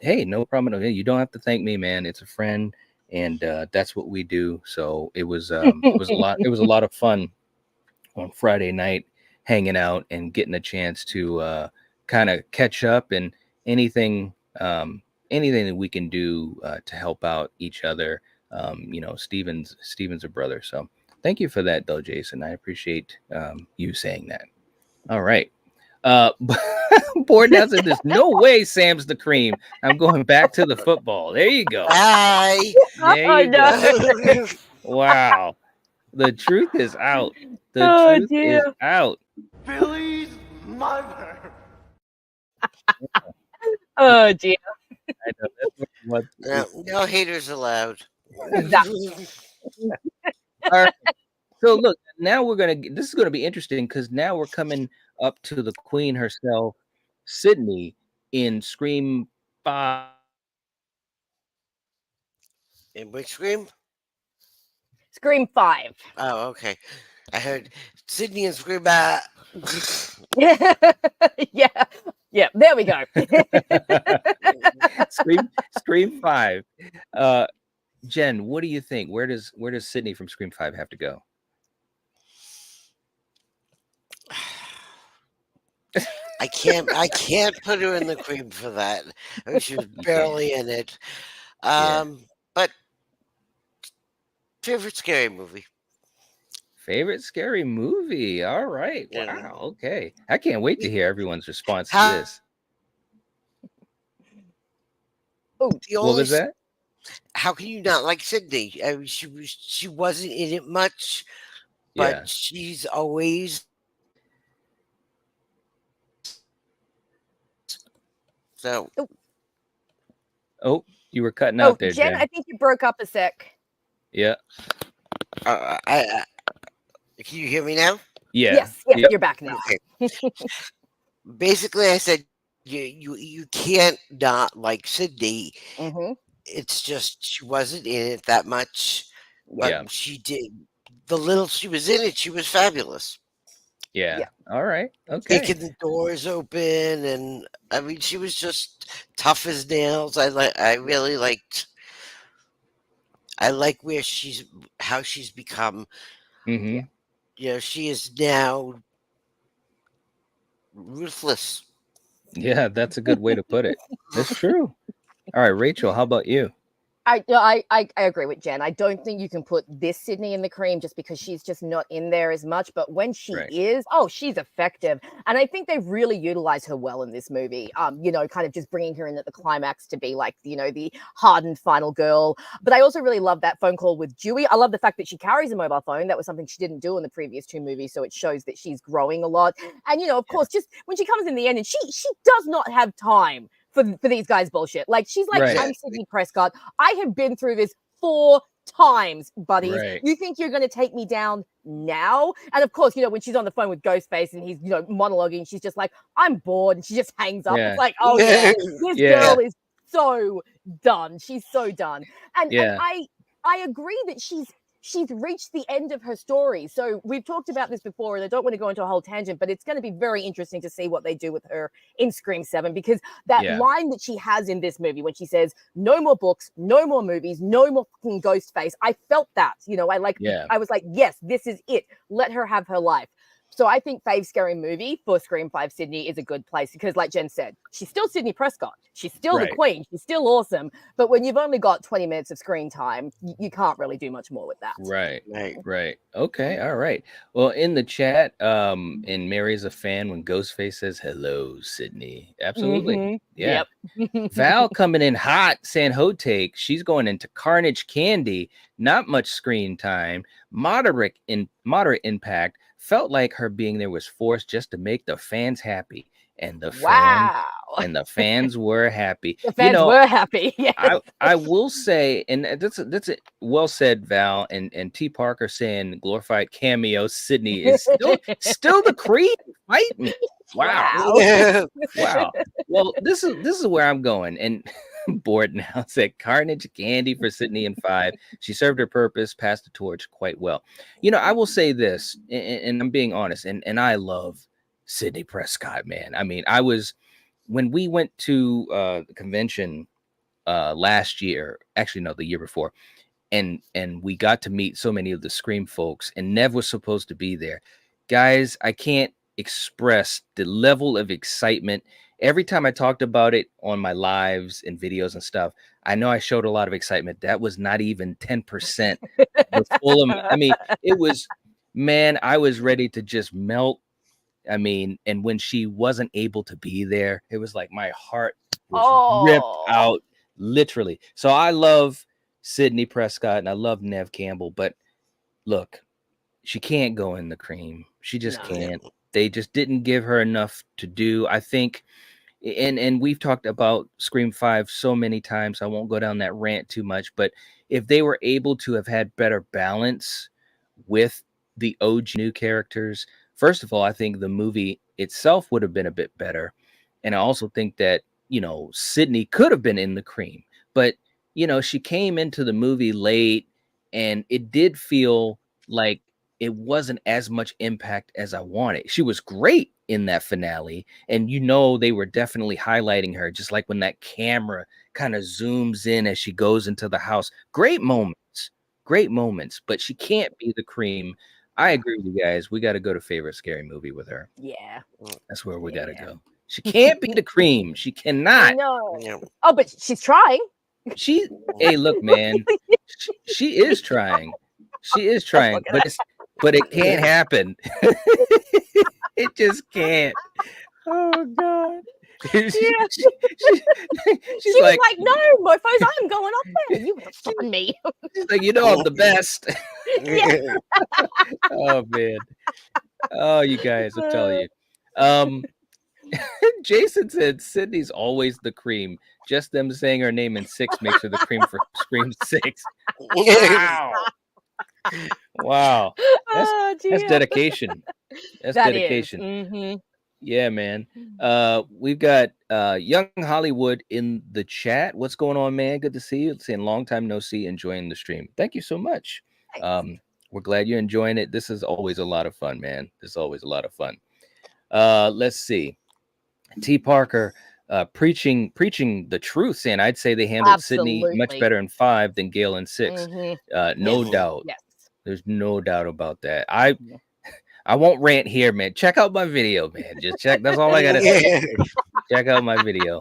S1: Hey, no problem. Okay, you don't have to thank me, man. It's a friend, and that's what we do. So it was a lot. It was a lot of fun on Friday night, hanging out and getting a chance to kind of catch up, and anything that we can do to help out each other. You know, Steven's a brother. So thank you for that, though, Jason. I appreciate you saying that. All right. Board now said there's no way Sam's the cream. I'm going back to the football. There you go.
S3: Bye.
S1: There you go. Wow. The truth is out. The truth is out.
S4: Billy's mother.
S2: Oh dear.
S1: I know,
S3: no haters allowed.
S2: Exactly.
S1: All right. So look, now this is gonna be interesting, because now we're coming up to the queen herself, Sidney, in Scream 5.
S3: In which Scream?
S2: Scream 5.
S3: Oh, okay. I heard Sidney and Scream 5.
S2: Yeah. There we go.
S1: Scream 5. Jen, what do you think? Where does Sidney from Scream 5 have to go?
S3: I can't put her in the cream for that. I mean, she was barely in it. But favorite scary movie.
S1: Favorite scary movie. All right. Wow. Okay. I can't wait to hear everyone's response to this.
S2: Oh,
S1: what was that?
S3: How can you not like Sidney? I mean, she wasn't in it much, but she's always So.
S1: Oh, you were cutting out there, Jen.
S2: I think you broke up a sec.
S1: Yeah.
S3: Can you hear me now?
S1: Yeah.
S2: Yes. Yeah, you're back now.
S3: Okay. Basically, I said you can't not like Sidney.
S2: Mm-hmm.
S3: It's just she wasn't in it that much, but she did the little she was in it. She was fabulous.
S1: Yeah. All right. Okay.
S3: Kicking the doors open, and I mean, she was just tough as nails. I really liked. I like how she's become.
S1: Mm-hmm.
S3: You know, she is now ruthless.
S1: Yeah, that's a good way to put it. That's true. All right, Rachel, how about you?
S2: I agree with Jen. I don't think you can put this Sidney in the cream just because she's just not in there as much. But when she is, she's effective. And I think they've really utilized her well in this movie. Kind of just bringing her in at the climax to be like, the hardened final girl. But I also really love that phone call with Dewey. I love the fact that she carries a mobile phone. That was something she didn't do in the previous 2 movies. So it shows that she's growing a lot. And, of course, just when she comes in the end and she does not have time for these guys' bullshit. Like, she's like, I'm Sidney Prescott. I have been through this 4 times, buddies. You think you're going to take me down now? And of course, when she's on the phone with Ghostface and he's, monologuing, she's just like, I'm bored. And she just hangs up. It's like, oh, yeah, this girl is so done. She's so done. And I agree that she's reached the end of her story. So we've talked about this before, and I don't want to go into a whole tangent, but it's going to be very interesting to see what they do with her in Scream 7, because that line that she has in this movie when she says, no more books, no more movies, no more fucking Ghostface. I felt that, I was like, yes, this is it. Let her have her life. So I think Fave Scary Movie for Scream 5 Sidney is a good place because, like Jen said, she's still Sidney Prescott. She's still the queen. She's still awesome. But when you've only got 20 minutes of screen time, you can't really do much more with that.
S1: Right. Okay. All right. Well, in the chat, and Mary's a fan when Ghostface says, hello, Sidney. Absolutely.
S2: Mm-hmm.
S1: Yeah.
S2: Yep.
S1: Val coming in hot, San Jose. She's going into Carnage Candy. Not much screen time. Moderate impact. Felt like her being there was forced just to make the fans happy, and the fans were happy.
S2: The fans were happy. Yes.
S1: I will say, and that's it. Well said, Val, and T. Parker saying glorified cameo. Sidney is still the creep. Fight me. Wow. Wow. Well, this is where I'm going, and board now. Said Carnage Candy for Sidney in 5. She served her purpose, passed the torch quite well. I will say this, and I'm being honest, and I love Sidney Prescott, man. I mean, when we went to the convention last year, actually no, the year before, and we got to meet so many of the Scream folks, and Nev was supposed to be there. Guys, I can't express the level of excitement. Every time I talked about it on my lives and videos and stuff, I know I showed a lot of excitement. That was not even 10%. I mean, it was, man, I was ready to just melt. I mean, and when she wasn't able to be there, it was like my heart was ripped out, literally. So I love Sidney Prescott and I love Nev Campbell, but look, she can't go in the cream. She just can't. They just didn't give her enough to do. I think, and we've talked about Scream 5 so many times, I won't go down that rant too much, but if they were able to have had better balance with the OG new characters, first of all, I think the movie itself would have been a bit better. And I also think that, Sidney could have been in the cream, but, she came into the movie late and it did feel like it wasn't as much impact as I wanted. She was great in that finale. And, they were definitely highlighting her, just like when that camera kind of zooms in as she goes into the house. Great moments, but she can't be the cream. I agree with you guys. We got to go to favorite scary movie with her.
S2: Yeah.
S1: That's where we got to go. She can't be the cream. She cannot.
S2: No. Oh, but she's trying.
S1: Hey, look, man. She is trying. She is trying, but it can't happen. It just can't. Oh God. She's
S2: like, no, mofos, I'm going up there. You would have stopped me.
S1: She's like, I'm the best. Oh man. Oh, you guys, I'll tell you. Jason said Sidney's always the cream. Just them saying her name in 6 makes her the cream for Scream 6. Wow. Wow. That's dedication. That's dedication.
S2: Mm-hmm.
S1: Yeah, man. We've got Young Hollywood in the chat. What's going on, man? Good to see you. Saying long time no see, enjoying the stream. Thank you so much. We're glad you're enjoying it. This is always a lot of fun, man. This is always a lot of fun. Let's see. T. Parker preaching the truth, saying I'd say they handled Sidney much better in 5 than Gale in 6. No doubt. Yes. There's no doubt about that. I won't rant here, man. Check out my video, man. Just check. That's all I gotta say. Check out my video.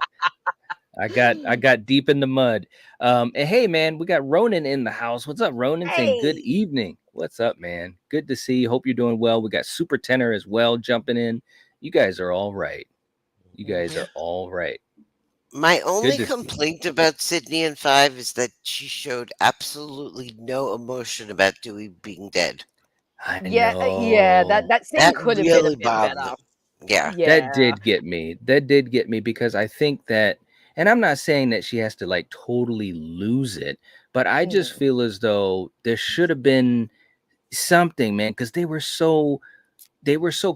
S1: I got deep in the mud. And hey, man, we got Ronan in the house. What's up, Ronan? Hey. Saying good evening. What's up, man? Good to see you. Hope you're doing well. We got Super Tenor as well jumping in. You guys are all right. You guys are all right.
S3: My only complaint about Sidney in 5 is that she showed absolutely no emotion about Dewey being dead.
S2: Yeah, that scene could have been a bit better.
S3: Yeah,
S1: that did get me. That did get me because I think that, and I'm not saying that she has to like totally lose it, but I just feel as though there should have been something, man, because they were so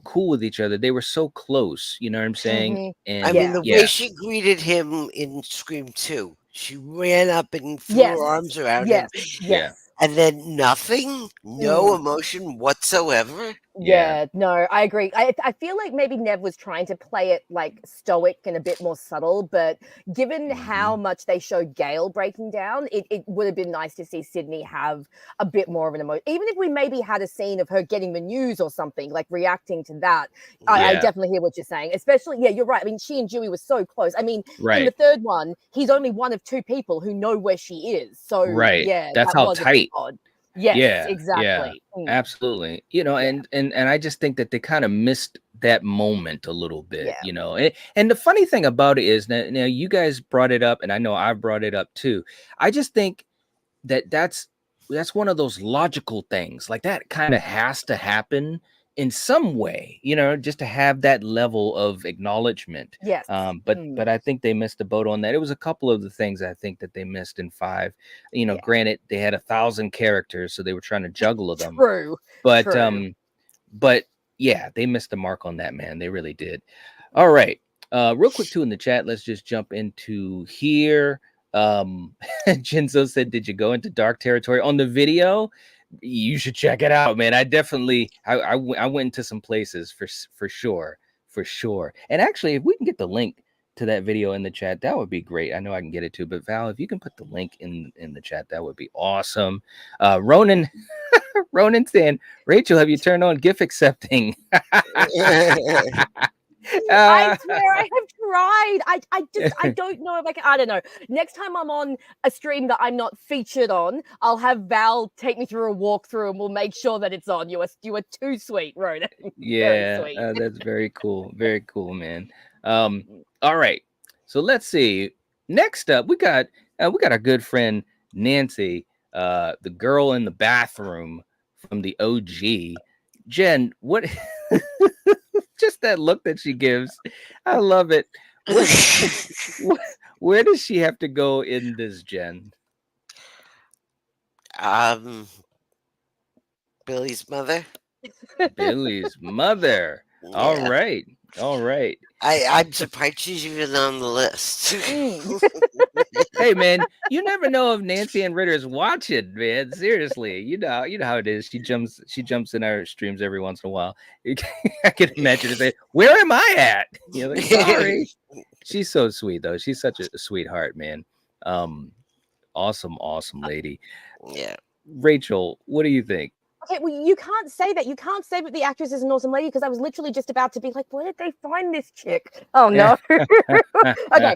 S1: cool with each other. They were so close. You know what I'm saying? And
S3: I mean, the way she greeted him in Scream 2, she ran up and threw her arms around him.
S2: Yes.
S3: And then nothing, no emotion whatsoever.
S2: Yeah, no, I agree. I feel like maybe Nev was trying to play it like stoic and a bit more subtle, but given how much they showed Gale breaking down, it would have been nice to see Sidney have a bit more of an emotion. Even if we maybe had a scene of her getting the news or something, like reacting to that. I definitely hear what you're saying. Especially, you're right. I mean, she and Dewey were so close. I mean, in the third one, he's only one of 2 people who know where she is. So,
S1: that's how tight.
S2: Odd. Yes, exactly.
S1: Yeah, absolutely. You know, and I just think that they kind of missed that moment a little bit, you know. And the funny thing about it is that now you guys brought it up, and I know I brought it up too. I just think that that's one of those logical things. Like that kind of has to happen in some way, you know, just to have that level of acknowledgement.
S2: Yes.
S1: But I think they missed the boat on that. It was a couple of the things I think that they missed in 5. You know, granted, they had 1,000 characters, so they were trying to juggle them.
S2: True.
S1: But yeah, they missed the mark on that, man. They really did. All right. Real quick too in the chat, let's just jump into here. Jinzo said, did you go into dark territory on the video? You should check it out, man. I definitely I went into some places for sure. And actually, if we can get the link to that video in the chat, that would be great. I know I can get it too, but Val, if you can put the link in the chat, that would be awesome. Ronan saying, Rachel, have you turned on GIF accepting?
S2: I swear I have tried. I don't know if I don't know. Next time I'm on a stream that I'm not featured on, I'll have Val take me through a walkthrough and we'll make sure that it's on. You are too sweet, Ronan.
S1: Yeah, sweet. That's very cool. Very cool, man. All right. So let's see. Next up, we got our good friend Nancy, the girl in the bathroom from the OG. Jen, what just that look that she gives. I love it. Where does she have to go in this, Jen?
S3: Billy's mother.
S1: Billy's mother. Yeah. All right.
S3: I'm surprised she's even on the list.
S1: Hey, man, you never know if Nancy Ann Ritter's watching, man. Seriously, you know how it is. She jumps in our streams every once in a while. I can imagine her say, "Where am I at?" You know, like, sorry. She's so sweet, though. She's such a sweetheart, man. Awesome lady.
S3: Yeah.
S1: Rachel, what do you think?
S2: Okay, well, you can't say that. You can't say that the actress is an awesome lady because I was literally just about to be like, where did they find this chick? Oh, no. Okay.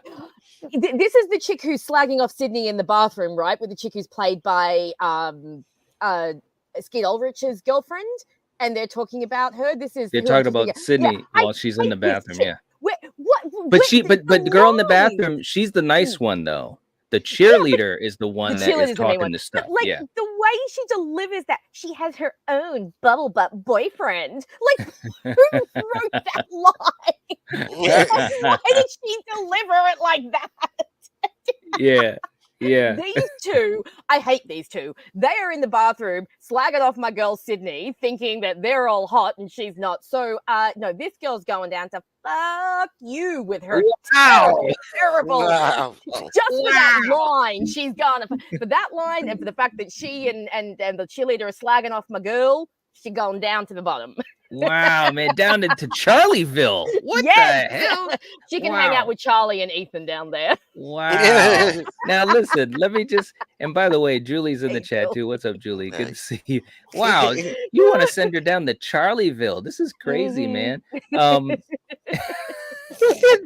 S2: This is the chick who's slagging off Sidney in the bathroom, right? With the chick who's played by Skeet Ulrich's girlfriend. And they're talking about her.
S1: They're talking about Sidney while she's in the bathroom, yeah.
S2: What?
S1: But the girl in the bathroom, she's the nice one, though. The cheerleader is the one that is talking this stuff.
S2: Like the way she delivers that, she has her own bubble butt boyfriend. Like, who wrote that line? Why did she deliver it like that?
S1: Yeah.
S2: These two, I hate these two. They are in the bathroom slagging off my girl Sidney, thinking that they're all hot and she's not. So, no, this girl's going down to fuck you with her terrible.
S3: Wow.
S2: Just for that line, she's gone for that line, and for the fact that she and the cheerleader are slagging off my girl, she's going down to the bottom.
S1: Wow, man, down into Charlieville. What the hell?
S2: She can hang out with Charlie and Ethan down there.
S1: Wow. Now listen, let me just, and by the way, Julie's in the chat too. What's up, Julie? Good to see you. Wow, you want to send her down to Charlieville. This is crazy, man.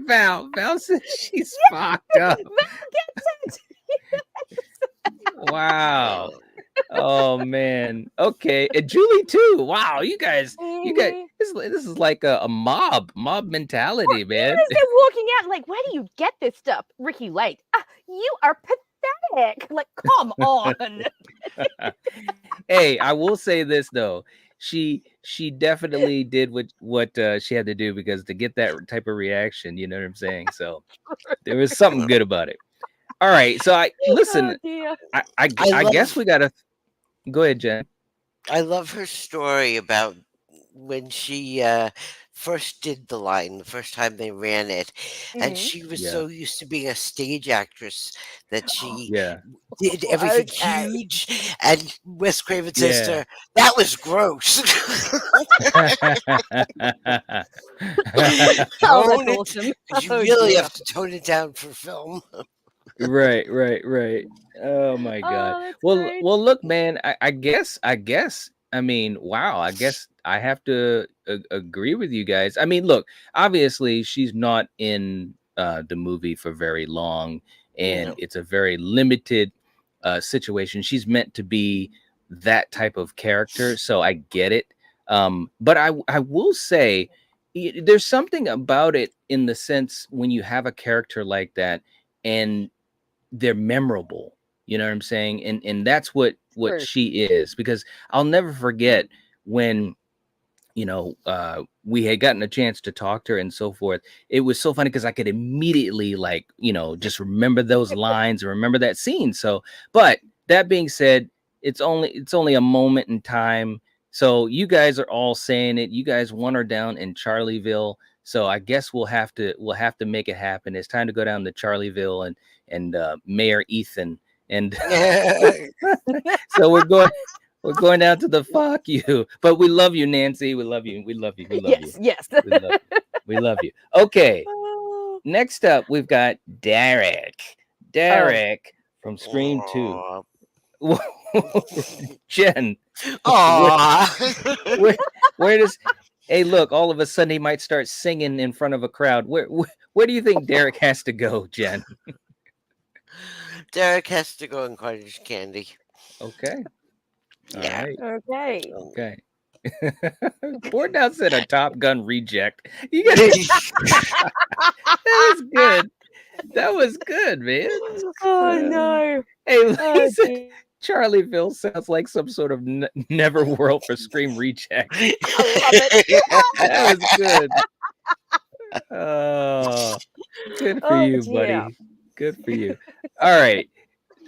S1: Val says she's fucked up. Wow. Oh man. Okay. And Julie too. Wow. You guys, this is like a mob mentality, man.
S2: They're walking out like, where do you get this stuff? Ricky Lake. You are pathetic. Like, come on.
S1: Hey, I will say this though. She definitely did what she had to do, because to get that type of reaction, you know what I'm saying? So there was something good about it. All right, so I guess we gotta go ahead, Jen.
S3: I love her story about when she first did the line, the first time they ran it, and she was so used to being a stage actress that she did everything huge. And Wes Craven says to her, "That was gross."
S2: Awesome.
S3: You really have to tone it down for film.
S1: Right. Oh my God. Well, look, man. I guess. I mean, wow. I guess I have to agree with you guys. I mean, look. Obviously, she's not in the movie for very long, and it's a very limited situation. She's meant to be that type of character, so I get it. But I will say, there's something about it in the sense when you have a character like that, and they're memorable, you know what I'm saying? And that's what she is, because I'll never forget when, we had gotten a chance to talk to her and so forth. It was so funny because I could immediately just remember those lines and remember that scene. So, but that being said, it's only a moment in time. So you guys are all saying it. You guys want her down in Charlieville. So I guess we'll have to make it happen. It's time to go down to Charlieville and Mayor Ethan, and so we're going down to the fuck you. But we love you, Nancy. We love you.
S2: Yes.
S1: We love you. Okay. Next up, we've got Derek from Scream 2. Jen. Where does? Hey, look! All of a sudden, he might start singing in front of a crowd. Where do you think Derek has to go, Jen?
S3: Derek has to go in Cottage Candy.
S1: Okay.
S3: Yeah.
S1: Right. Okay. Bordown said a Top Gun reject. You got that was good. That was good, man.
S2: Oh no.
S1: Hey, Charlieville sounds like some sort of Neverworld for Scream reject.
S2: I love it.
S1: That was good. Oh, good for you, buddy. Good for you. All right.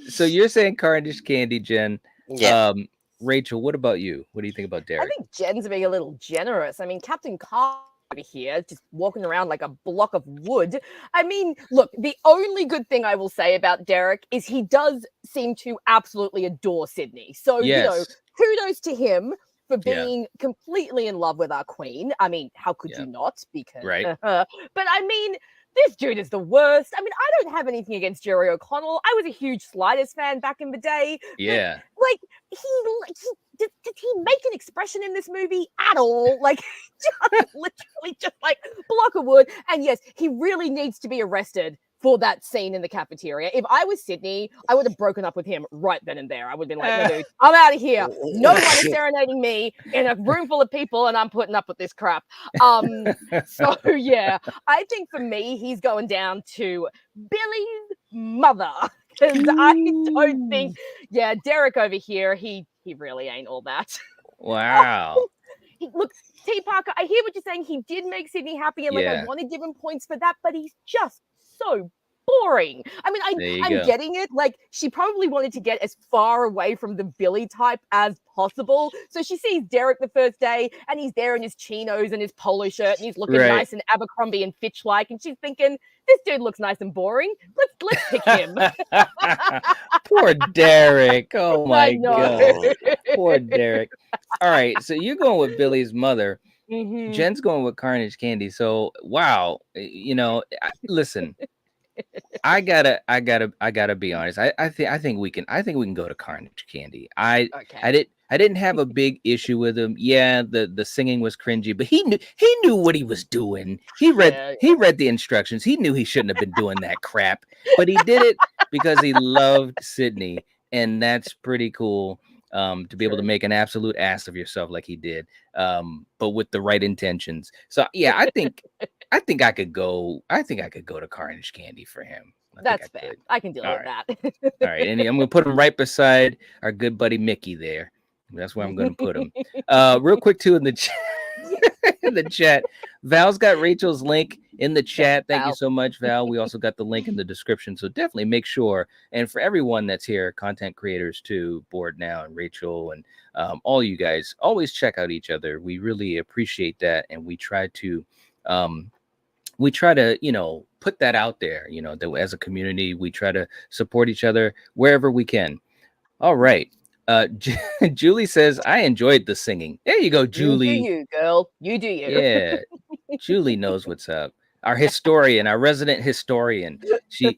S1: So you're saying Carnage Candy, Jen.
S3: Yeah.
S1: Rachel, what about you? What do you think about Derek?
S2: I think Jen's being a little generous. I mean, Captain Carl over here just walking around like a block of wood. I mean, look, the only good thing I will say about Derek is he does seem to absolutely adore Sidney. So, kudos to him for being completely in love with our queen. I mean, how could you not? Because, but I mean, this dude is the worst. I mean, I don't have anything against Jerry O'Connell. I was a huge Sliders fan back in the day.
S1: Yeah.
S2: Like, did he make an expression in this movie at all? Like, literally just like block of wood. And yes, he really needs to be arrested for that scene in the cafeteria. If I was Sidney, I would have broken up with him right then and there. I would have been like, no, dude, I'm out of here. No one is serenading me in a room full of people, and I'm putting up with this crap. So yeah, I think for me, he's going down to Billy's mother. Because I don't think, Derek over here, he really ain't all that.
S1: Wow.
S2: Look, T. Parker, I hear what you're saying. He did make Sidney happy, and like I want to give him points for that, but he's just so boring. I mean, I'm getting it. Like, she probably wanted to get as far away from the Billy type as possible. So she sees Derek the first day, and he's there in his chinos and his polo shirt, and he's looking nice and Abercrombie and Fitch-like, and she's thinking, this dude looks nice and boring. Let's pick him.
S1: Poor Derek. Oh my God. Poor Derek. All right, so you're going with Billy's mother. Jen's going with Carnage Candy. So wow, listen. I gotta be honest. I think we can go to Carnage Candy. I didn't have a big issue with him. Yeah, the singing was cringy, but he knew what he was doing. He read the instructions. He knew he shouldn't have been doing that crap, but he did it because he loved Sidney, and that's pretty cool. To be able to make an absolute ass of yourself like he did, but with the right intentions. So yeah, I think I could go to Carnage Candy for him.
S2: That's fair. I can deal with that.
S1: All right, and I'm gonna put him right beside our good buddy Mickey there. That's where I'm gonna put him. Real quick too in the chat, Val's got Rachel's link in the chat. Thank you so much, Val. We also got the link in the description, so definitely make sure. And for everyone that's here, content creators too, Board Now and Rachel and all you guys, always check out each other. We really appreciate that, and we try to put that out there. That as a community, we try to support each other wherever we can. All right. Julie says, I enjoyed the singing. There you go, Julie.
S2: You do you, girl. You do you.
S1: Yeah. Julie knows what's up. Our historian, our resident historian. She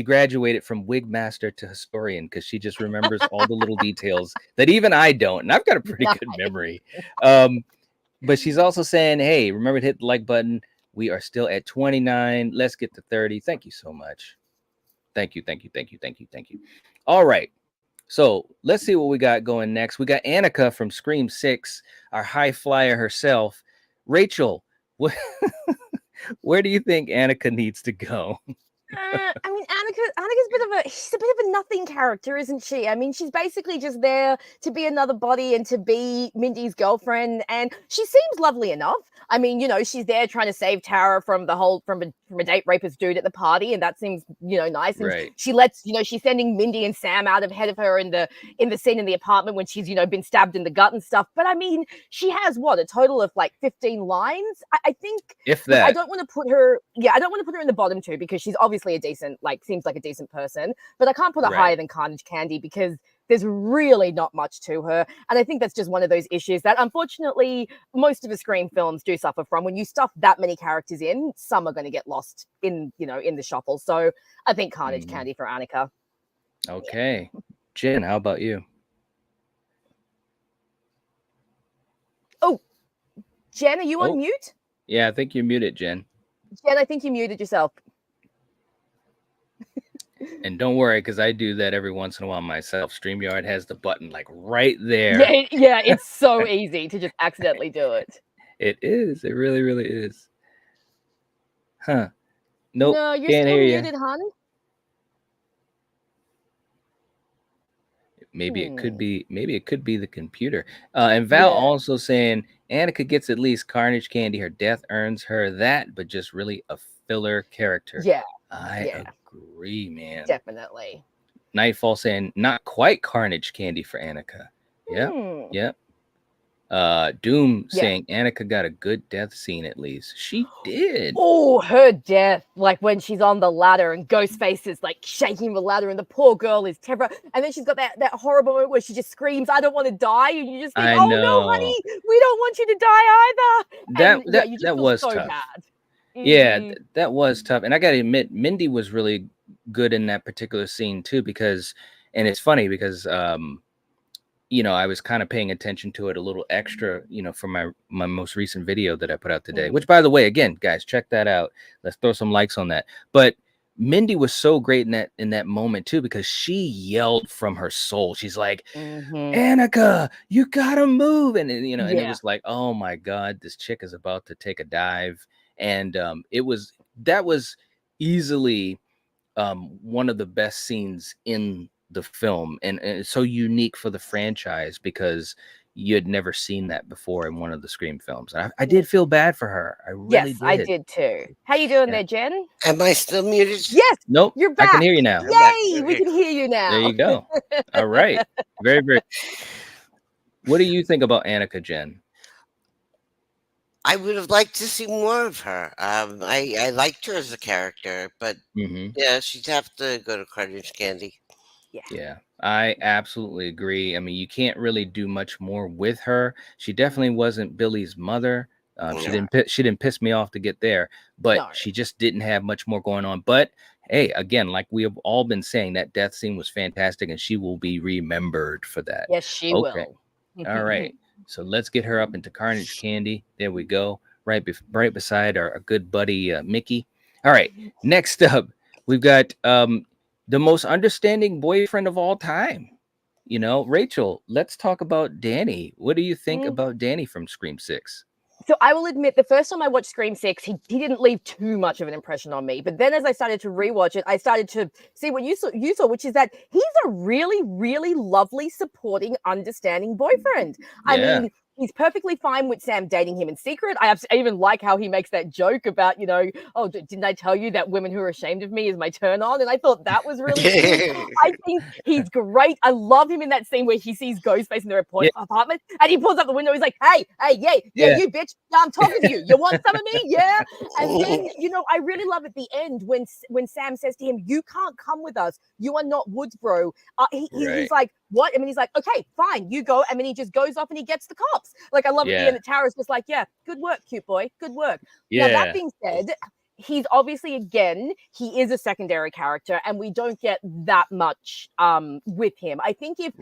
S1: graduated from wig master to historian because she just remembers all the little details that even I don't. And I've got a pretty good memory. But she's also saying, hey, remember to hit the like button. We are still at 29. Let's get to 30. Thank you so much. Thank you. All right. So let's see what we got going next. We got Anika from Scream 6, our high flyer herself. Rachel, where do you think Anika needs to go?
S2: I mean, she's a bit of a nothing character, isn't she? I mean, she's basically just there to be another body and to be Mindy's girlfriend, and she seems lovely enough. I mean, she's there trying to save Tara from a date rapist dude at the party, and that seems, nice. And she lets, she's sending Mindy and Sam out ahead of her in the scene in the apartment when she's, been stabbed in the gut and stuff. But I mean, she has a total of like 15 lines. I think
S1: if that.
S2: I don't want to put her in the bottom two because she's obviously a decent, seems like a decent person, but I can't put her higher than Carnage Candy because there's really not much to her. And I think that's just one of those issues that unfortunately most of the Scream films do suffer from. When you stuff that many characters in, some are going to get lost in the shuffle. So I think Carnage Candy for Anika.
S1: Okay. Yeah. Jen, how about you?
S2: Oh, Jen, are you on mute?
S1: Yeah, I think you're muted, Jen.
S2: Jen, I think you muted yourself.
S1: And don't worry, because I do that every once in a while myself. StreamYard has the button right there.
S2: Yeah, it's so easy to just accidentally do it.
S1: It is. It really, really is. Huh. Nope.
S2: No, you're still muted, hon.
S1: Maybe it could be. Maybe it could be the computer. And Val also saying Anika gets at least Carnage Candy. Her death earns her that, but just really a filler character.
S2: Yeah.
S1: I agree, man.
S2: Definitely.
S1: Nightfall saying not quite Carnage Candy for Anika. Yep. Doom saying Anika got a good death scene at least. She did.
S2: Oh, her death, when she's on the ladder and Ghostface is shaking the ladder and the poor girl is terrified. And then she's got that horrible moment where she just screams, I don't want to die. And you just think, no, honey, we don't want you to die either.
S1: That was so tough.
S2: Bad.
S1: Yeah, that was tough. And I got to admit, Mindy was really good in that particular scene too, because it's funny because, I was kind of paying attention to it a little extra, for my most recent video that I put out today, which by the way, again, guys, check that out. Let's throw some likes on that. But Mindy was so great in that moment too, because she yelled from her soul. She's like, Anika, you gotta move. And and it was like, oh my God, this chick is about to take a dive. And that was easily one of the best scenes in the film, and it's so unique for the franchise because you had never seen that before in one of the Scream films. I did feel bad for her. I really did.
S2: I did too. How you doing there, Jen?
S3: Am I still muted?
S2: Yes.
S1: Nope.
S2: You're back.
S1: I can hear you now.
S2: Yay! We can hear you now.
S1: There you go. All right. Very, very. What do you think about Anika, Jen?
S3: I would have liked to see more of her. I liked her as a character, but yeah, she'd have to go to Carnage Candy.
S1: Yeah, I absolutely agree. I mean, you can't really do much more with her. She definitely wasn't Billy's mother. She didn't piss me off to get there, but she just didn't have much more going on. But hey, again, like we have all been saying, that death scene was fantastic, and she will be remembered for that.
S2: Yes, she will.
S1: All right. So let's get her up into Carnage Candy. There we go. Right beside our good buddy Mickey. All right. Next up, we've got the most understanding boyfriend of all time. You know, Rachel, let's talk about Danny. What do you think about Danny from Scream 6?
S2: So I will admit, the first time I watched Scream 6, he didn't leave too much of an impression on me. But then as I started to rewatch it, I started to see what you saw, which is that he's a really, really lovely, supporting, understanding boyfriend. I mean, he's perfectly fine with Sam dating him in secret. I even like how he makes that joke about, you know, oh, didn't I tell you that women who are ashamed of me is my turn on? And I thought that was really cool. I think he's great. I love him in that scene where he sees Ghostface in their apartment and he pulls up the window. He's like, hey, you bitch. I'm talking to you. You want some of me? Yeah. And then, you know, I really love at the end when Sam says to him, you can't come with us. You are not Woods, bro. He's like, what? I mean, he's like, okay, fine, you go. And then he just goes off and he gets the cops. Like, I love at the end that Tara's just like, yeah, good work, cute boy. Good work. Now, that being said, he's obviously, again, he is a secondary character and we don't get that much with him. I think if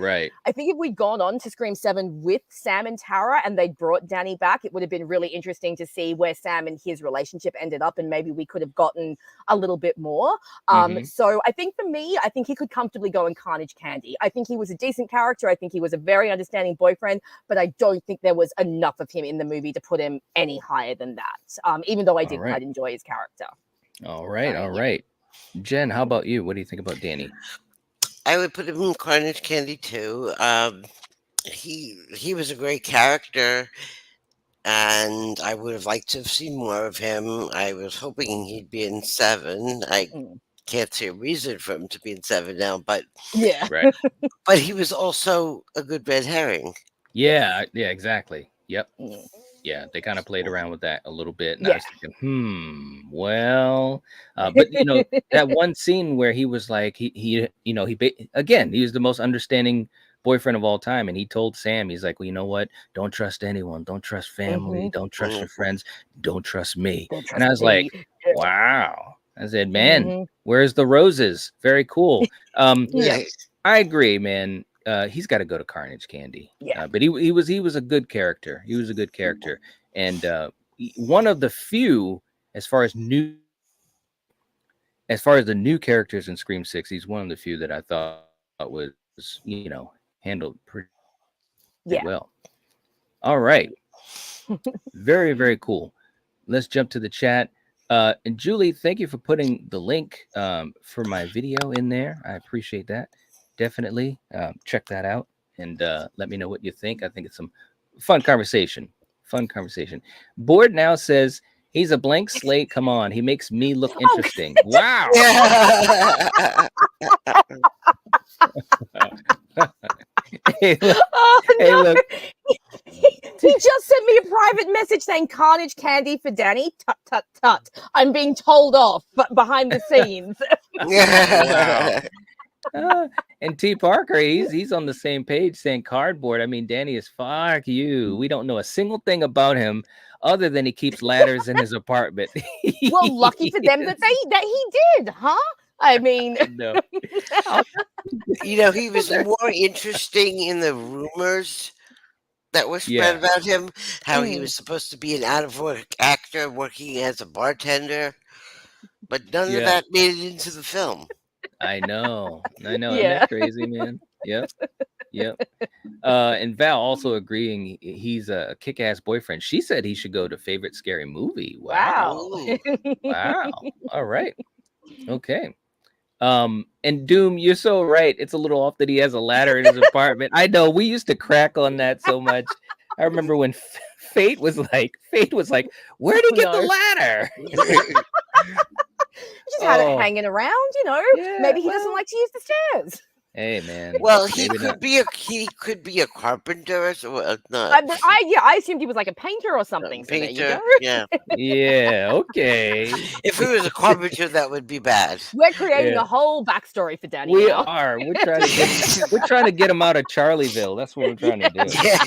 S2: we'd gone on to Scream 7 with Sam and Tara and they'd brought Danny back, it would have been really interesting to see where Sam and his relationship ended up, and maybe we could have gotten a little bit more. So I think for me, I think he could comfortably go in Carnage Candy. I think he was a decent character. I think he was a very understanding boyfriend, but I don't think there was enough of him in the movie to put him any higher than that, even though I did quite enjoy his character.
S1: All right. Jen, how about you? What do you think about Danny?
S3: I would put him in Carnage Candy too. He was a great character, and I would have liked to have seen more of him. I was hoping he'd be in 7. I can't see a reason for him to be in 7 now, but but he was also a good red herring.
S1: Yeah, exactly. Yep. Yeah, they kind of played around with that a little bit, and I was thinking, well, but you know, that one scene where he was like, he was the most understanding boyfriend of all time, and he told Sam, he's like, well, you know what? Don't trust anyone. Don't trust family. Don't trust your friends. Don't trust me. And I was like, wow. I said, man, where's the roses? Very cool. I agree, man. He's got to go to Carnage Candy. But he was a good character. He was a good character, and one of the few, as far as the new characters in Scream 6, he's one of the few that I thought was, you know, handled pretty well. All right. Very, very cool. Let's jump to the chat. And Julie, thank you for putting the link for my video in there. I appreciate that. Definitely check that out and let me know what you think. I think it's some fun conversation. Board now says he's a blank slate. Come on, he makes me look interesting. Wow. Hey, look.
S2: He just sent me a private message saying Carnage Candy for Danny. Tut, tut, tut. I'm being told off behind the scenes.
S1: And T. Parker, he's on the same page saying cardboard. I mean, Danny is fuck you. We don't know a single thing about him other than he keeps ladders in his apartment.
S2: Well, lucky for them that he did, huh? I mean,
S1: no.
S3: You know, he was more interesting in the rumors that were spread about him. How he was supposed to be an out-of-work actor working as a bartender, but none of that made it into the film.
S1: I know. Isn't that crazy, man? Yep. And Val also agreeing he's a kick-ass boyfriend. She said he should go to favorite scary movie. Wow. All right. Okay. And Doom, you're so right. It's a little off that he has a ladder in his apartment. I know we used to crack on that so much. I remember when Fate was like, where'd he get the ladder?
S2: He just had it hanging around, Maybe he doesn't like to use the stairs.
S1: Hey man.
S3: Well, he could be a carpenter or not.
S2: I assumed he was like a painter or something. So
S3: Painter, yeah.
S1: Yeah, okay.
S3: If he was a carpenter, that would be bad.
S2: We're creating a whole backstory for Daddy.
S1: We are. We're trying to get him out of Charlieville. That's what we're trying to do.
S3: Yeah.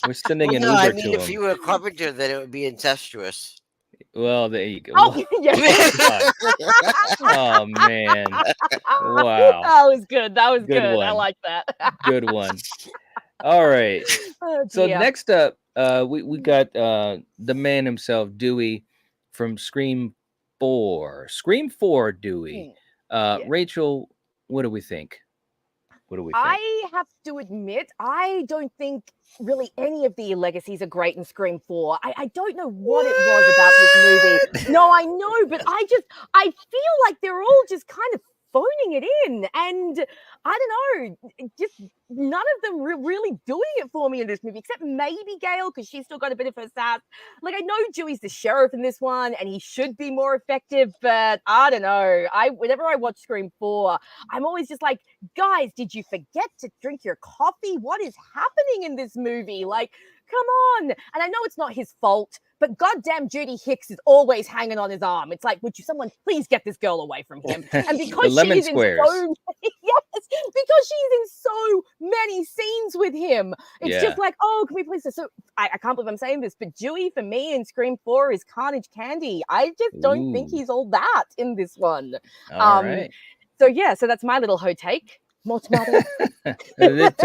S1: We're sending an Uber to him.
S3: If you were a carpenter, then it would be incestuous.
S1: Well, there you go.
S2: Oh, yeah.
S1: Oh man! Wow,
S2: that was good. That was good.
S1: One.
S2: I like that.
S1: Good one. All right. So next up, we got the man himself, Dewey, from Scream 4. Scream 4, Dewey. Rachel, what do we think?
S2: I have to admit, I don't think really any of the legacies are great in Scream 4. I don't know what it was about this movie. No, I know, but I feel like they're all just kind of phoning it in, and I don't know, just none of them really doing it for me in this movie, except maybe Gale, because she's still got a bit of her sass. Like, I know Dewey's the sheriff in this one, and he should be more effective, but I don't know. Whenever I watch Scream 4, I'm always just like, guys, did you forget to drink your coffee? What is happening in this movie? Like, come on. And I know it's not his fault, but goddamn Judy Hicks is always hanging on his arm. It's like, would you someone please get this girl away from him? And because she's in so many scenes with him, it's just like, oh, can we please? So I can't believe I'm saying this, but Dewey for me in Scream 4 is Carnage Candy. I just don't think he's all that in this one.
S1: All right.
S2: So that's my little hot take. More tomatoes.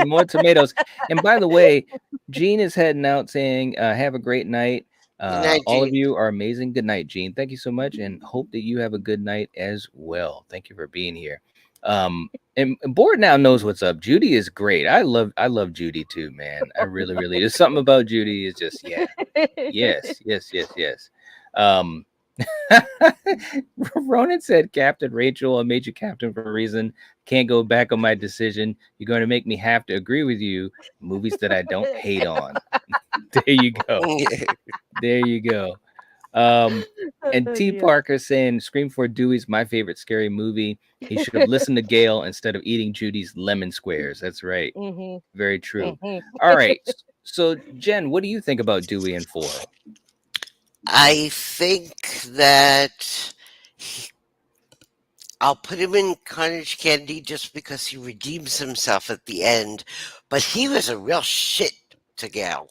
S1: More tomatoes. And by the way, Jean is heading out saying, have a great night.
S3: Night,
S1: all of you are amazing. Good night, Jean. Thank you so much, and hope that you have a good night as well. Thank you for being here. And Board now knows what's up. Judy is great. I love Judy too, man. I really there's something about Judy is just yes. Ronan said, Captain Rachel, I made you captain for a reason. Can't go back on my decision. You're going to make me have to agree with you. Movies that I don't hate on. There you go. And T. Parker saying Scream 4 Dewey's my favorite scary movie. He should have listened to Gale instead of eating Judy's lemon squares. That's right. Very true. All right. So Jen, what do you think about Dewey in 4?
S3: I think that I'll put him in Carnage Candy just because he redeems himself at the end, but he was a real shit to Gale.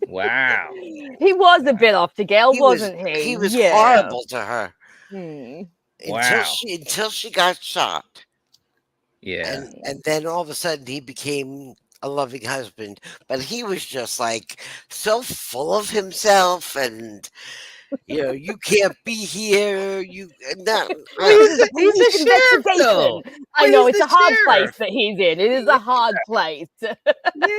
S1: Wow.
S2: He was a bit off to Gale, wasn't he?
S3: He was horrible to her.
S1: Wow.
S3: Until she got shot.
S1: Yeah.
S3: And then all of a sudden he became a loving husband, but he was just like so full of himself, and you can't be here. He's
S2: the sheriff. I know it's a hard place that he's in. It is a hard place.
S1: Yeah,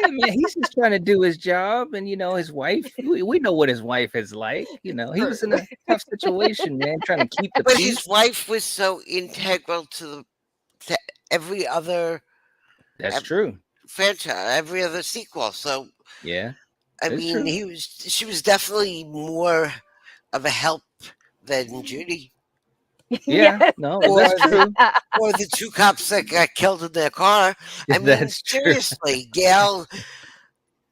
S1: man, he's just trying to do his job, and his wife. We know what his wife is like. He was in a tough situation, man, trying to keep the peace.
S3: But his wife was so integral to every other.
S1: That's true.
S3: Franchise, every other sequel. So
S1: yeah,
S3: I mean, she was definitely more of a help than Judy.
S1: Yeah, no, that's true.
S3: Or the 2 cops that got killed in their car. I mean,
S1: that's
S3: seriously, Gale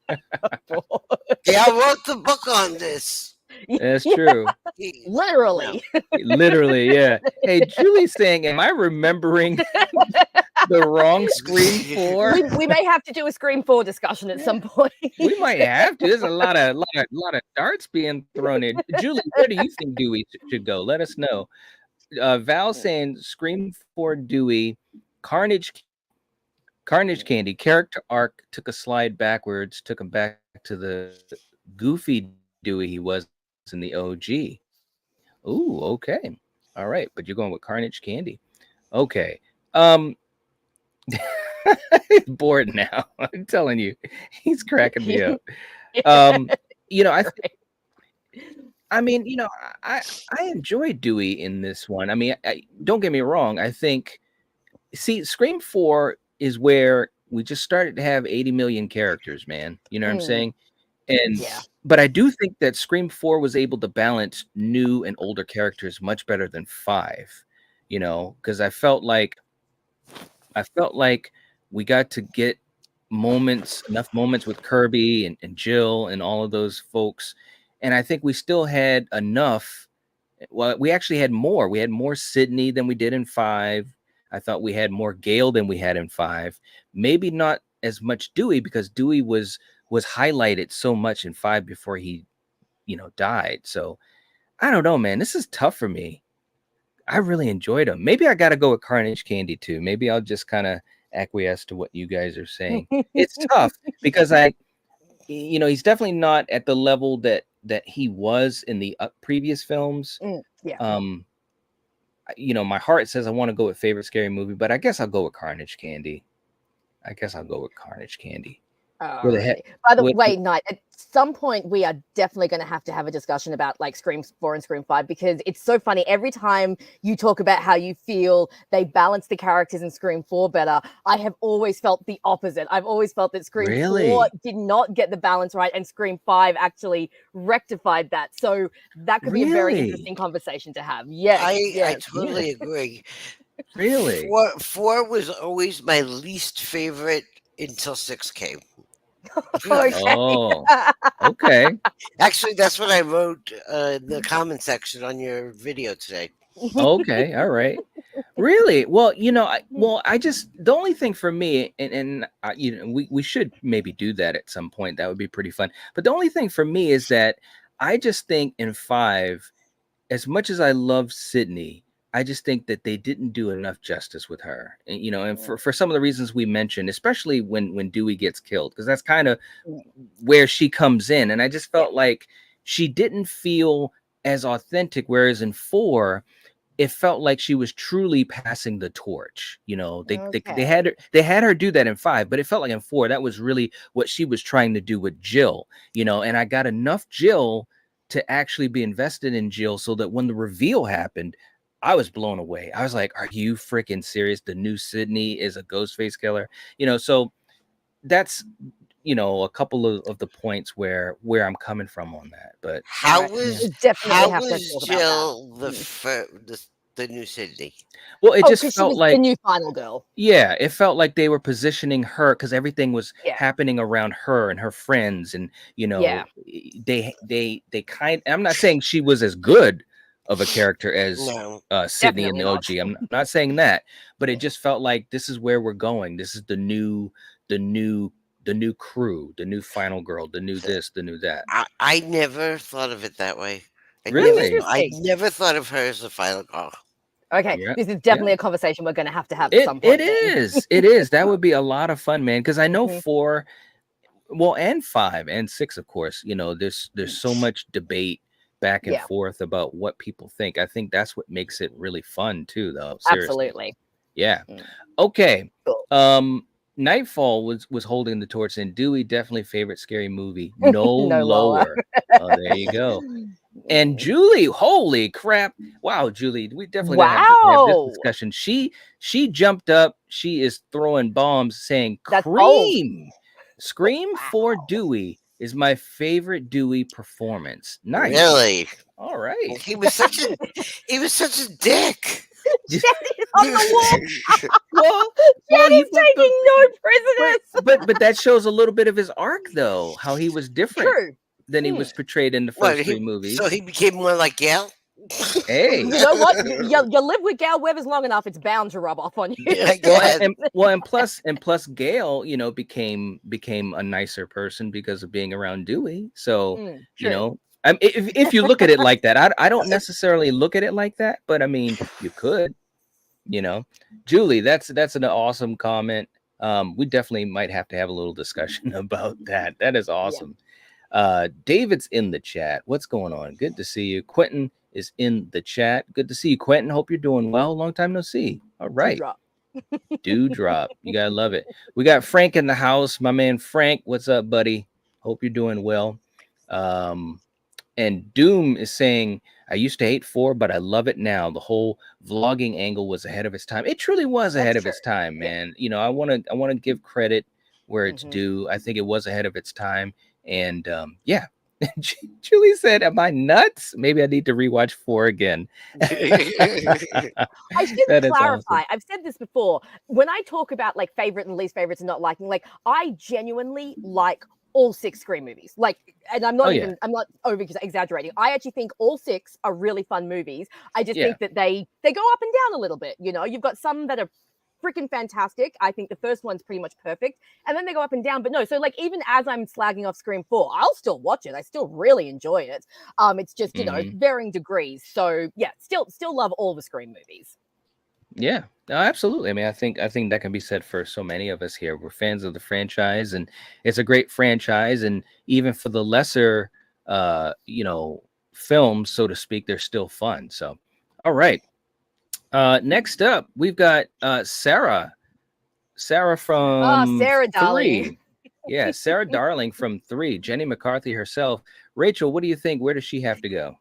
S3: wrote the book on this.
S1: That's true.
S2: Literally,
S1: yeah. Hey, Julie's saying, am I remembering the wrong Scream 4?
S2: We may have to do a Scream 4 discussion at some point.
S1: We might have to. There's a lot of darts being thrown in. Julie, where do you think Dewey should go? Let us know. Val saying Scream 4 Dewey, Carnage Candy, character arc took a slide backwards, took him back to the goofy Dewey he was in the OG. Ooh, okay. All right, but you're going with Carnage Candy. Okay. Bored now. I'm telling you, he's cracking me up. I I mean, I enjoyed Dewey in this one. I mean, don't get me wrong. I think, Scream 4 is where we just started to have 80 million characters, man. You know what I'm saying? And but I do think that Scream 4 was able to balance new and older characters much better than 5. Because I felt like we got to get enough moments with Kirby and Jill and all of those folks. And I think we still had enough. Well, we actually had more. We had more Sidney than we did in 5. I thought we had more Gale than we had in 5. Maybe not as much Dewey, because Dewey was highlighted so much in 5 before he, died. So I don't know, man. This is tough for me. I really enjoyed him. Maybe I got to go with Carnage Candy too. Maybe I'll just kind of acquiesce to what you guys are saying. It's tough because he's definitely not at the level that he was in the previous films. My heart says I want to go with favorite scary movie, but I guess I'll go with Carnage Candy.
S2: By the way, Knight, at some point we are definitely going to have a discussion about like Scream 4 and Scream 5, because it's so funny. Every time you talk about how you feel they balance the characters in Scream 4 better, I have always felt the opposite. I've always felt that Scream 4 did not get the balance right, and Scream 5 actually rectified that. So that could be a very interesting conversation to have. Yes,
S3: I totally agree.
S1: Really?
S3: 4 was always my least favorite until 6 came.
S2: Okay.
S1: Oh, okay.
S3: Actually, that's what I wrote in the comment section on your video today.
S1: Okay, all right. Really? Well, I just, the only thing for me, and we should maybe do that at some point. That would be pretty fun. But the only thing for me is that I just think in 5, as much as I love Sidney, I just think that they didn't do enough justice with her, and for some of the reasons we mentioned, especially when Dewey gets killed, because that's kind of where she comes in, and I just felt like she didn't feel as authentic. Whereas in 4, it felt like she was truly passing the torch. They had her do that in 5, but it felt like in 4 that was really what she was trying to do with Jill. And I got enough Jill to actually be invested in Jill, so that when the reveal happened, I was blown away. I was like, are you freaking serious? The new Sidney is a Ghostface killer. So that's, a couple of the points where I'm coming from on that. But
S3: how was Jill the new Sidney?
S1: Well, it just felt like
S2: the new final girl.
S1: Yeah, it felt like they were positioning her, because everything was happening around her and her friends, and they kind. I'm not saying she was as good of a character as Sidney in the OG. I'm not saying that, but it just felt like this is where we're going. This is the new crew, the new final girl, the new this, the new that.
S3: I never thought of it that way.
S1: Really?
S3: I never thought of her as the final girl.
S2: Okay, this is definitely a conversation we're going to have at some point.
S1: It is. That would be a lot of fun, man, because I know 4, and 5 and 6, of course, there's so much debate back and forth about what people think. I think that's what makes it really fun too, though. Seriously.
S2: Absolutely.
S1: Yeah. Okay. Cool. Nightfall was holding the torch, and Dewey definitely favorite scary movie. No lower. Oh, there you go. And Julie, holy crap! Wow, Julie, we definitely have this discussion. She jumped up. She is throwing bombs, saying "Cream." Scream 4 Dewey is my favorite Dewey performance. Nice.
S3: Really?
S1: All right.
S3: He was such a dick.
S2: Jenny's on the wall. Jenny's taking no prisoners.
S1: But that shows a little bit of his arc, though, how he was different than he was portrayed in the first 3 movies.
S3: So he became more like Gale?
S1: Hey,
S2: you know what? You live with Gale Weathers long enough, it's bound to rub off on you.
S1: and plus Gale, became a nicer person because of being around Dewey. So if you look at it like that, I don't necessarily look at it like that, but I mean, you could, Julie, that's an awesome comment. We definitely might have to have a little discussion about that. That is awesome. David's in the chat. What's going on? Good to see you. Quentin is in the chat. Good to see you, Quentin. Hope you're doing well. Long time no see. All right. Dewdrop. You gotta love it. We got Frank in the house. My man Frank, what's up, buddy? Hope you're doing well. And Doom is saying, I used to hate 4, but I love it now. The whole vlogging angle was ahead of its time. It truly was ahead of its time, man. You know, I want to give credit where it's due. I think it was ahead of its time. And yeah. Julie said, am I nuts? Maybe I need to rewatch 4 again.
S2: I should clarify. Awesome. I've said this before. When I talk about like favorite and least favorites and not liking, like I genuinely like all 6 Scream movies. Like, and I'm not I'm not over exaggerating. I actually think all 6 are really fun movies. I just think that they go up and down a little bit. You know, you've got some that are freaking fantastic. I think the first one's pretty much perfect, and then they go up and down. But no, so like even as I'm slagging off Scream 4, I'll still watch it. I still really enjoy it. It's just know varying degrees. So yeah, still love all the Scream movies.
S1: Yeah, no, absolutely. I mean, I think that can be said for so many of us here. We're fans of the franchise, and it's a great franchise. And even for the lesser, films, so to speak, they're still fun. So, all right. Next up, we've got Sarah. Sarah from
S2: Sarah
S1: 3.
S2: Darling.
S1: Yeah, Sarah Darling from 3. Jenny McCarthy herself. Rachel, what do you think? Where does she have to go?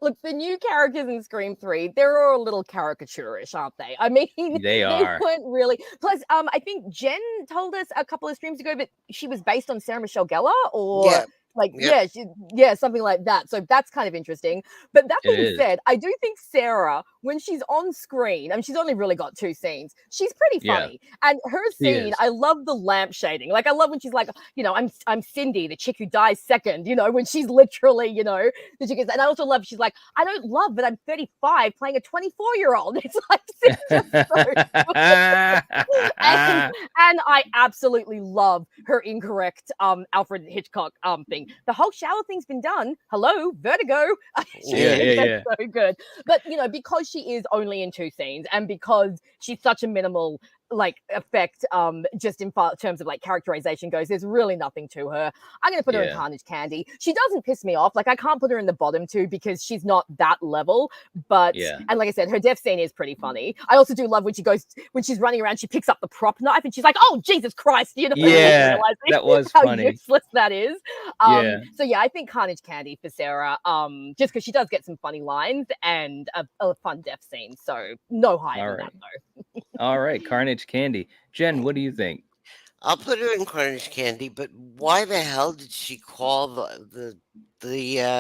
S2: Look, the new characters in Scream 3, they're all a little caricaturish, aren't they? I mean,
S1: they
S2: weren't really. Plus, I think Jen told us a couple of streams ago that she was based on Sarah Michelle Gellar, or something like that. So that's kind of interesting. But that being said, I do think Sarah, when she's on screen, I mean, she's only really got 2 scenes, she's pretty funny. And her scene, I love the lamp shading. Like, I love when she's like, I'm Cindy, the chick who dies second, when she's literally, the chick is, and I also love, she's like, I don't love that I'm 35 playing a 24-year-old. It's like, it's just so and I absolutely love her incorrect Alfred Hitchcock thing. The whole shower thing's been done. Hello, Vertigo.
S1: Yeah.
S2: So good. But because she is only in 2 scenes, and because she's such a minimal effect, just in terms of characterization goes, there's really nothing to her. I'm gonna put her in Carnage Candy. She doesn't piss me off. I can't put her in the bottom 2 because she's not that level. But and like I said, her death scene is pretty funny. I also do love when she's running around, she picks up the prop knife and she's like, oh Jesus Christ,
S1: that was
S2: how
S1: funny.
S2: Useless that is. So yeah, I think Carnage Candy for Sarah, just because she does get some funny lines and a fun death scene. So no higher than that though.
S1: All right, Carnage Candy. Jen, what do you think?
S3: I'll put her in Carnage Candy, but why the hell did she call the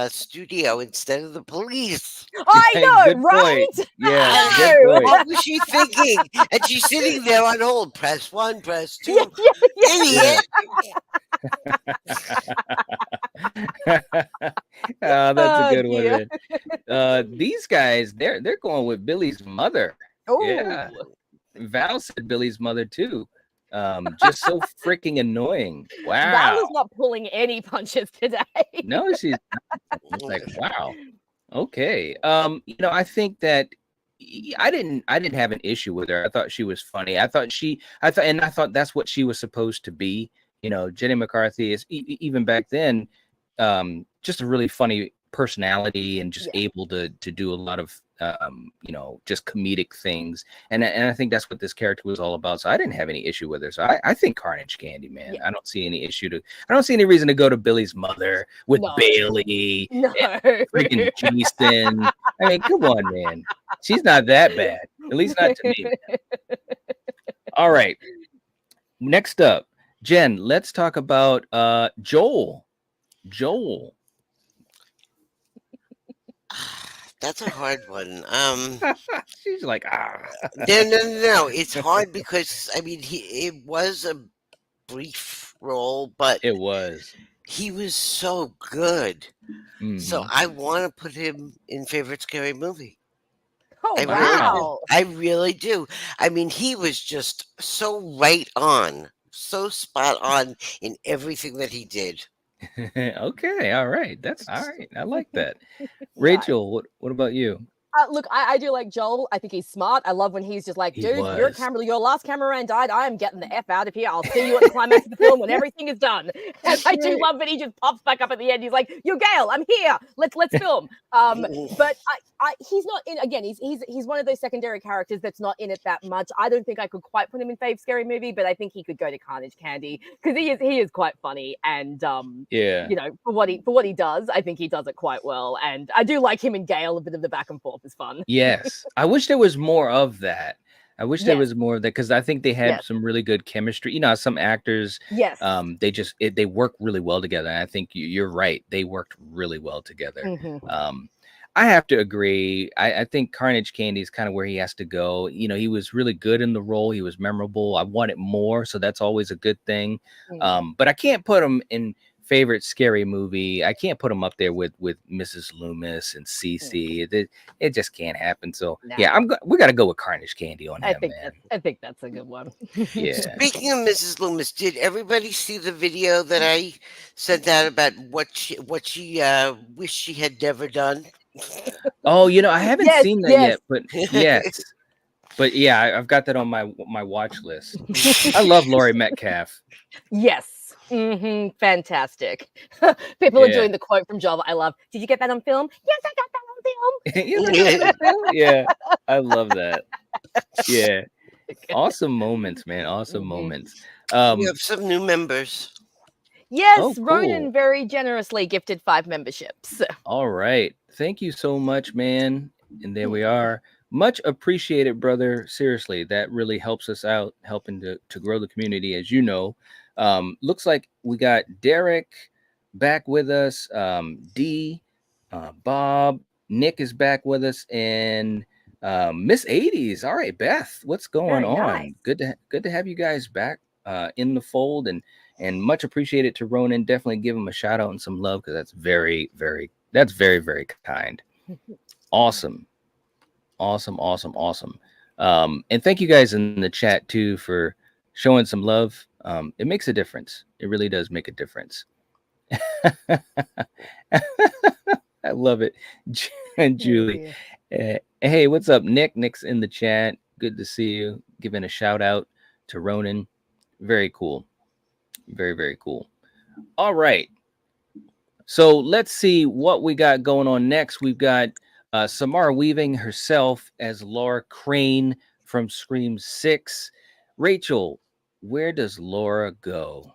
S3: studio instead of the police?
S2: I know, right?
S1: Point. Yeah,
S3: what was she thinking? And she's sitting there on hold. Press 1, press 2. Idiot.
S1: That's a good one, man. These guys, they're going with Billy's mother.
S2: Oh,
S1: yeah. Val said Billy's mother too. Just so freaking annoying. Wow.
S2: Val is not pulling any punches today.
S1: No, she's like, wow. Okay. I think that I didn't have an issue with her. I thought she was funny. I thought that's what she was supposed to be. Jenny McCarthy is even back then, just a really funny personality and just able to do a lot of just comedic things, and I think that's what this character was all about. So I didn't have any issue with her. So I think Carnage Candy, man. I don't see any I don't see any reason to go to Billy's mother with Bailey, freaking Jason. I mean, come on, man. She's not that bad, at least not to me. All right, next up, Jen, let's talk about Joel.
S3: That's a hard one.
S1: She's like,
S3: No. It's hard because it was a brief role, but
S1: it was.
S3: He was so good.
S1: Mm-hmm.
S3: So I want to put him in favorite scary movie.
S2: Oh, wow.
S3: I really do. He was just so right on, so spot on in everything that he did.
S1: Okay, all right. That's all right. I like that. Rachel, what about you?
S2: Look, I do like Joel. I think he's smart. I love when he's just like, dude, your last cameraman died. I am getting the F out of here. I'll see you at the climax of the film when everything is done. And I do love that he just pops back up at the end. He's like, you're Gale. I'm here. Let's film. But he's not in. Again, he's one of those secondary characters that's not in it that much. I don't think I could quite put him in Fave Scary Movie, but I think he could go to Carnage Candy because he is quite funny, and you know, for what he does, I think he does it quite well. And I do like him and Gale. A bit of the back and forth is fun.
S1: Yes, I wish there was more of that. I wish there was more of that because I think they had some really good chemistry. You know, some actors, they work really well together. And I think you're right; they worked really well together. I have to agree. I think Carnage Candy is kind of where he has to go. You know, he was really good in the role. He was memorable. I wanted more, so that's always a good thing. But I can't put him in favorite scary movie. I can't put him up there with Mrs. Loomis and Cece. It just can't happen. So we got to go with Carnage Candy on that.
S2: I think that's a good one.
S1: Yeah.
S3: Speaking of Mrs. Loomis, did everybody see the video that I sent out about what she wished she had never done?
S1: Oh, you know, I haven't seen that yet, but yes. But yeah, I've got that on my watch list. I love Laurie Metcalf.
S2: Yes. Fantastic. People are doing the quote from Java. I love. Did you get that on film? Yes, I got that on film.
S1: Yeah, I love that. Yeah, awesome moments, man. Awesome moments.
S3: We have some new members.
S2: Yes, cool. Ronan very generously gifted 5 memberships.
S1: All right, thank you so much, man. And there we are. Much appreciated, brother. Seriously, that really helps us out, helping to grow the community, as you know. Looks like we got Derek back with us, D, Bob, Nick is back with us, and Miss 80s. All right, Beth, what's going on? Nice. Good to have you guys back in the fold, and much appreciated to Ronan. Definitely give him a shout out and some love because that's very, very kind. Awesome. And thank you guys in the chat too for showing some love. It makes a difference. It really does make a difference. I love it. And Julie. Hey, what's up, Nick? Nick's in the chat. Good to see you. Giving a shout out to Ronan. Very cool. Very, very cool. All right. So let's see what we got going on next. We've got Samara Weaving herself as Laura Crane from Scream 6. Rachel, where does Laura go?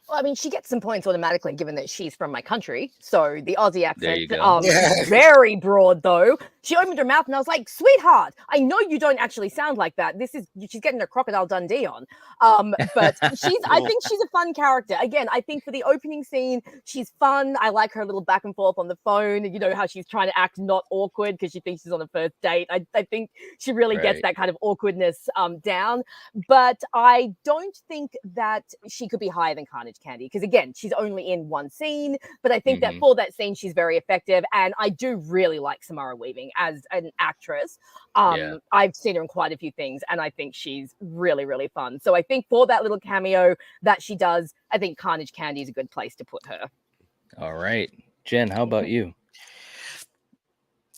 S2: Well, I mean, she gets some points automatically, given that she's from my country. So the Aussie accent,
S3: Yes.
S2: very broad, though. She opened her mouth, and I was like, "Sweetheart, I know you don't actually sound like that. She's getting a Crocodile Dundee on." But I think she's a fun character. Again, I think for the opening scene, she's fun. I like her little back and forth on the phone. You know how she's trying to act not awkward because she thinks she's on a first date. I think she really gets that kind of awkwardness down. But I don't think that she could be higher than Carnage Candy because again, she's only in one scene, but I think that for that scene she's very effective, and I do really like Samara Weaving as an actress. I've seen her in quite a few things, and I think she's really, really fun. So I think for that little cameo that she does, I think Carnage Candy is a good place to put her.
S1: All right, Jen, how about you?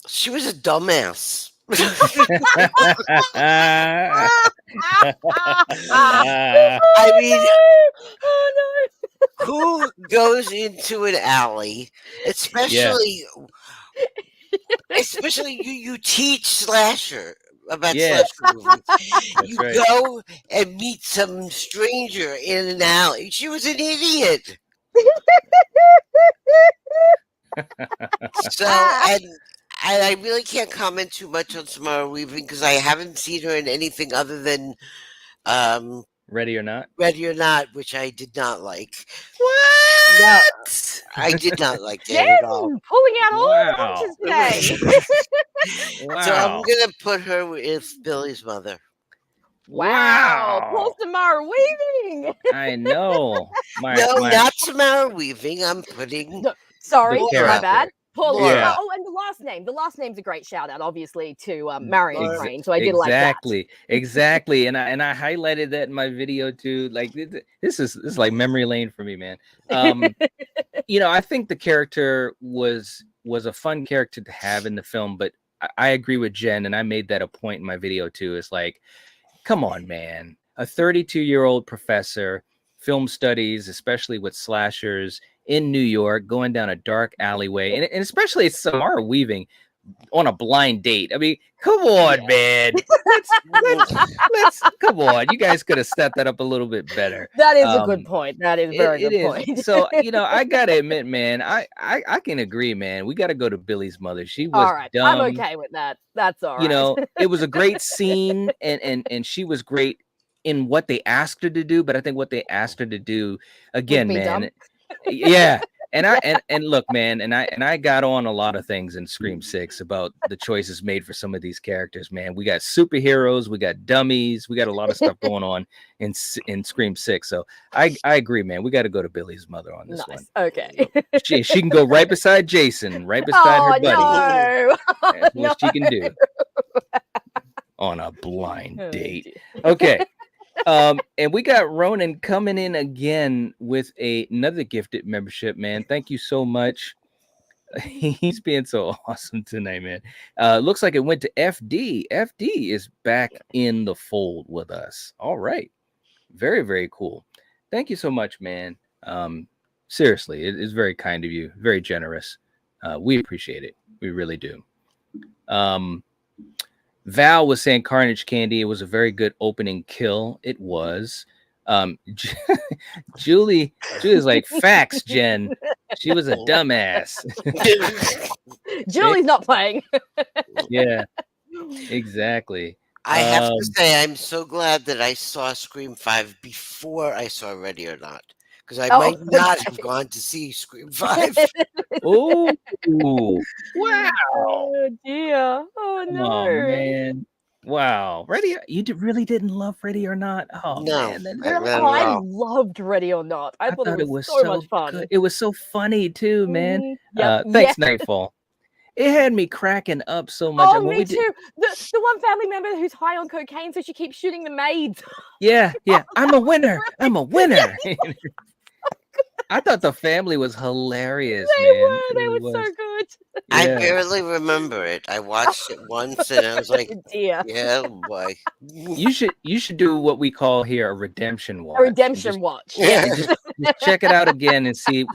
S3: She was a dumbass. I mean, who goes into an alley, especially you teach slasher about slasher movies. You go and meet some stranger in an alley. She was an idiot. So, and I really can't comment too much on Samara Weaving because I haven't seen her in anything other than
S1: Ready or Not,
S3: which I did not like.
S2: What?
S3: No, I did not like that at all.
S2: Pulling out all the punches today.
S3: So I'm gonna put her with Billy's mother.
S2: Wow. Poor Samara Weaving.
S1: I know.
S3: Not Samara Weaving. I'm putting.
S2: No, sorry, my bad. Poor Laura.
S1: Yeah.
S2: Oh, and the last name. The last name's a great shout out, obviously, to Marion Crane. So I did like that.
S1: Exactly. And I highlighted that in my video too. Like this is like memory lane for me, man. You know, I think the character was a fun character to have in the film, but I agree with Jen, and I made that a point in my video too. It's like, come on, man. A 32-year-old professor, film studies, especially with slashers in New York, going down a dark alleyway, and especially it's Samara Weaving. on a blind date. I mean, come on, man. Let's come on. You guys could have set that up a little bit better.
S2: That is a good point. That is a very good point.
S1: So, I gotta admit, man, I can agree, man. We gotta go to Billy's mother. She was
S2: all right.
S1: dumb.
S2: I'm okay with that. That's all right.
S1: It was a great scene, and she was great in what they asked her to do. But I think what they asked her to do again, man, yeah. And look, man, and I got on a lot of things in Scream 6 about the choices made for some of these characters, man. We got superheroes, we got dummies, we got a lot of stuff going on in Scream 6. So I agree, man. We got to go to Billy's mother on this one.
S2: Okay.
S1: She can go right beside Jason, right beside her buddy.
S2: No.
S1: That's what she can do on a blind date. Okay. And we got Ronan coming in again with another gifted membership, man. Thank you so much. He's being so awesome tonight, man. Looks like it went to FD. FD is back in the fold with us. All right. Very, very cool. Thank you so much, man. Seriously, it is very kind of you. Very generous. We appreciate it. We really do. Val was saying Carnage Candy. It was a very good opening kill. It was. Julie's like, facts, Jen. She was a dumbass.
S2: Julie's not playing.
S1: Yeah, exactly.
S3: I have to say, I'm so glad that I saw Scream 5 before I saw Ready or Not. Because I might not have gone to see Scream 5.
S1: Oh, wow.
S2: Oh, dear. Oh, no.
S1: Oh, man. Wow. You really didn't love Ready or Not? Oh,
S3: no.
S1: Man.
S2: I loved Ready or Not. I thought it was so much fun.
S1: Good. It was so funny, too, man.
S2: Yep.
S1: Thanks, Nightfall. It had me cracking up so much.
S2: Oh, me too. The one family member who's high on cocaine, so she keeps shooting the maids.
S1: Yeah. I'm a winner. I'm a winner. I thought the family was hilarious.
S2: They were so good.
S1: Yeah.
S3: I barely remember it. I watched it once and I was like, yeah, boy.
S1: You should do what we call here a redemption watch.
S2: A redemption watch.
S1: Yeah. Just check it out again and see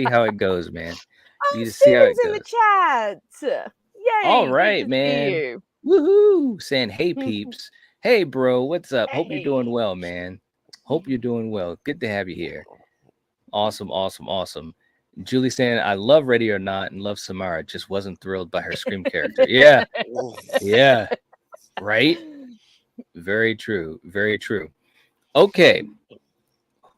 S1: how it goes, man.
S2: You just see how it goes. In the chat. Yay.
S1: All right, man. Woohoo. Saying, hey, peeps. Hey, bro. What's up? Hey. Hope you're doing well, man. Hope you're doing well. Good to have you here. Awesome. Julie saying, I love Ready or Not and love Samara. Just wasn't thrilled by her Scream character. Yeah. Right? Very true. Okay.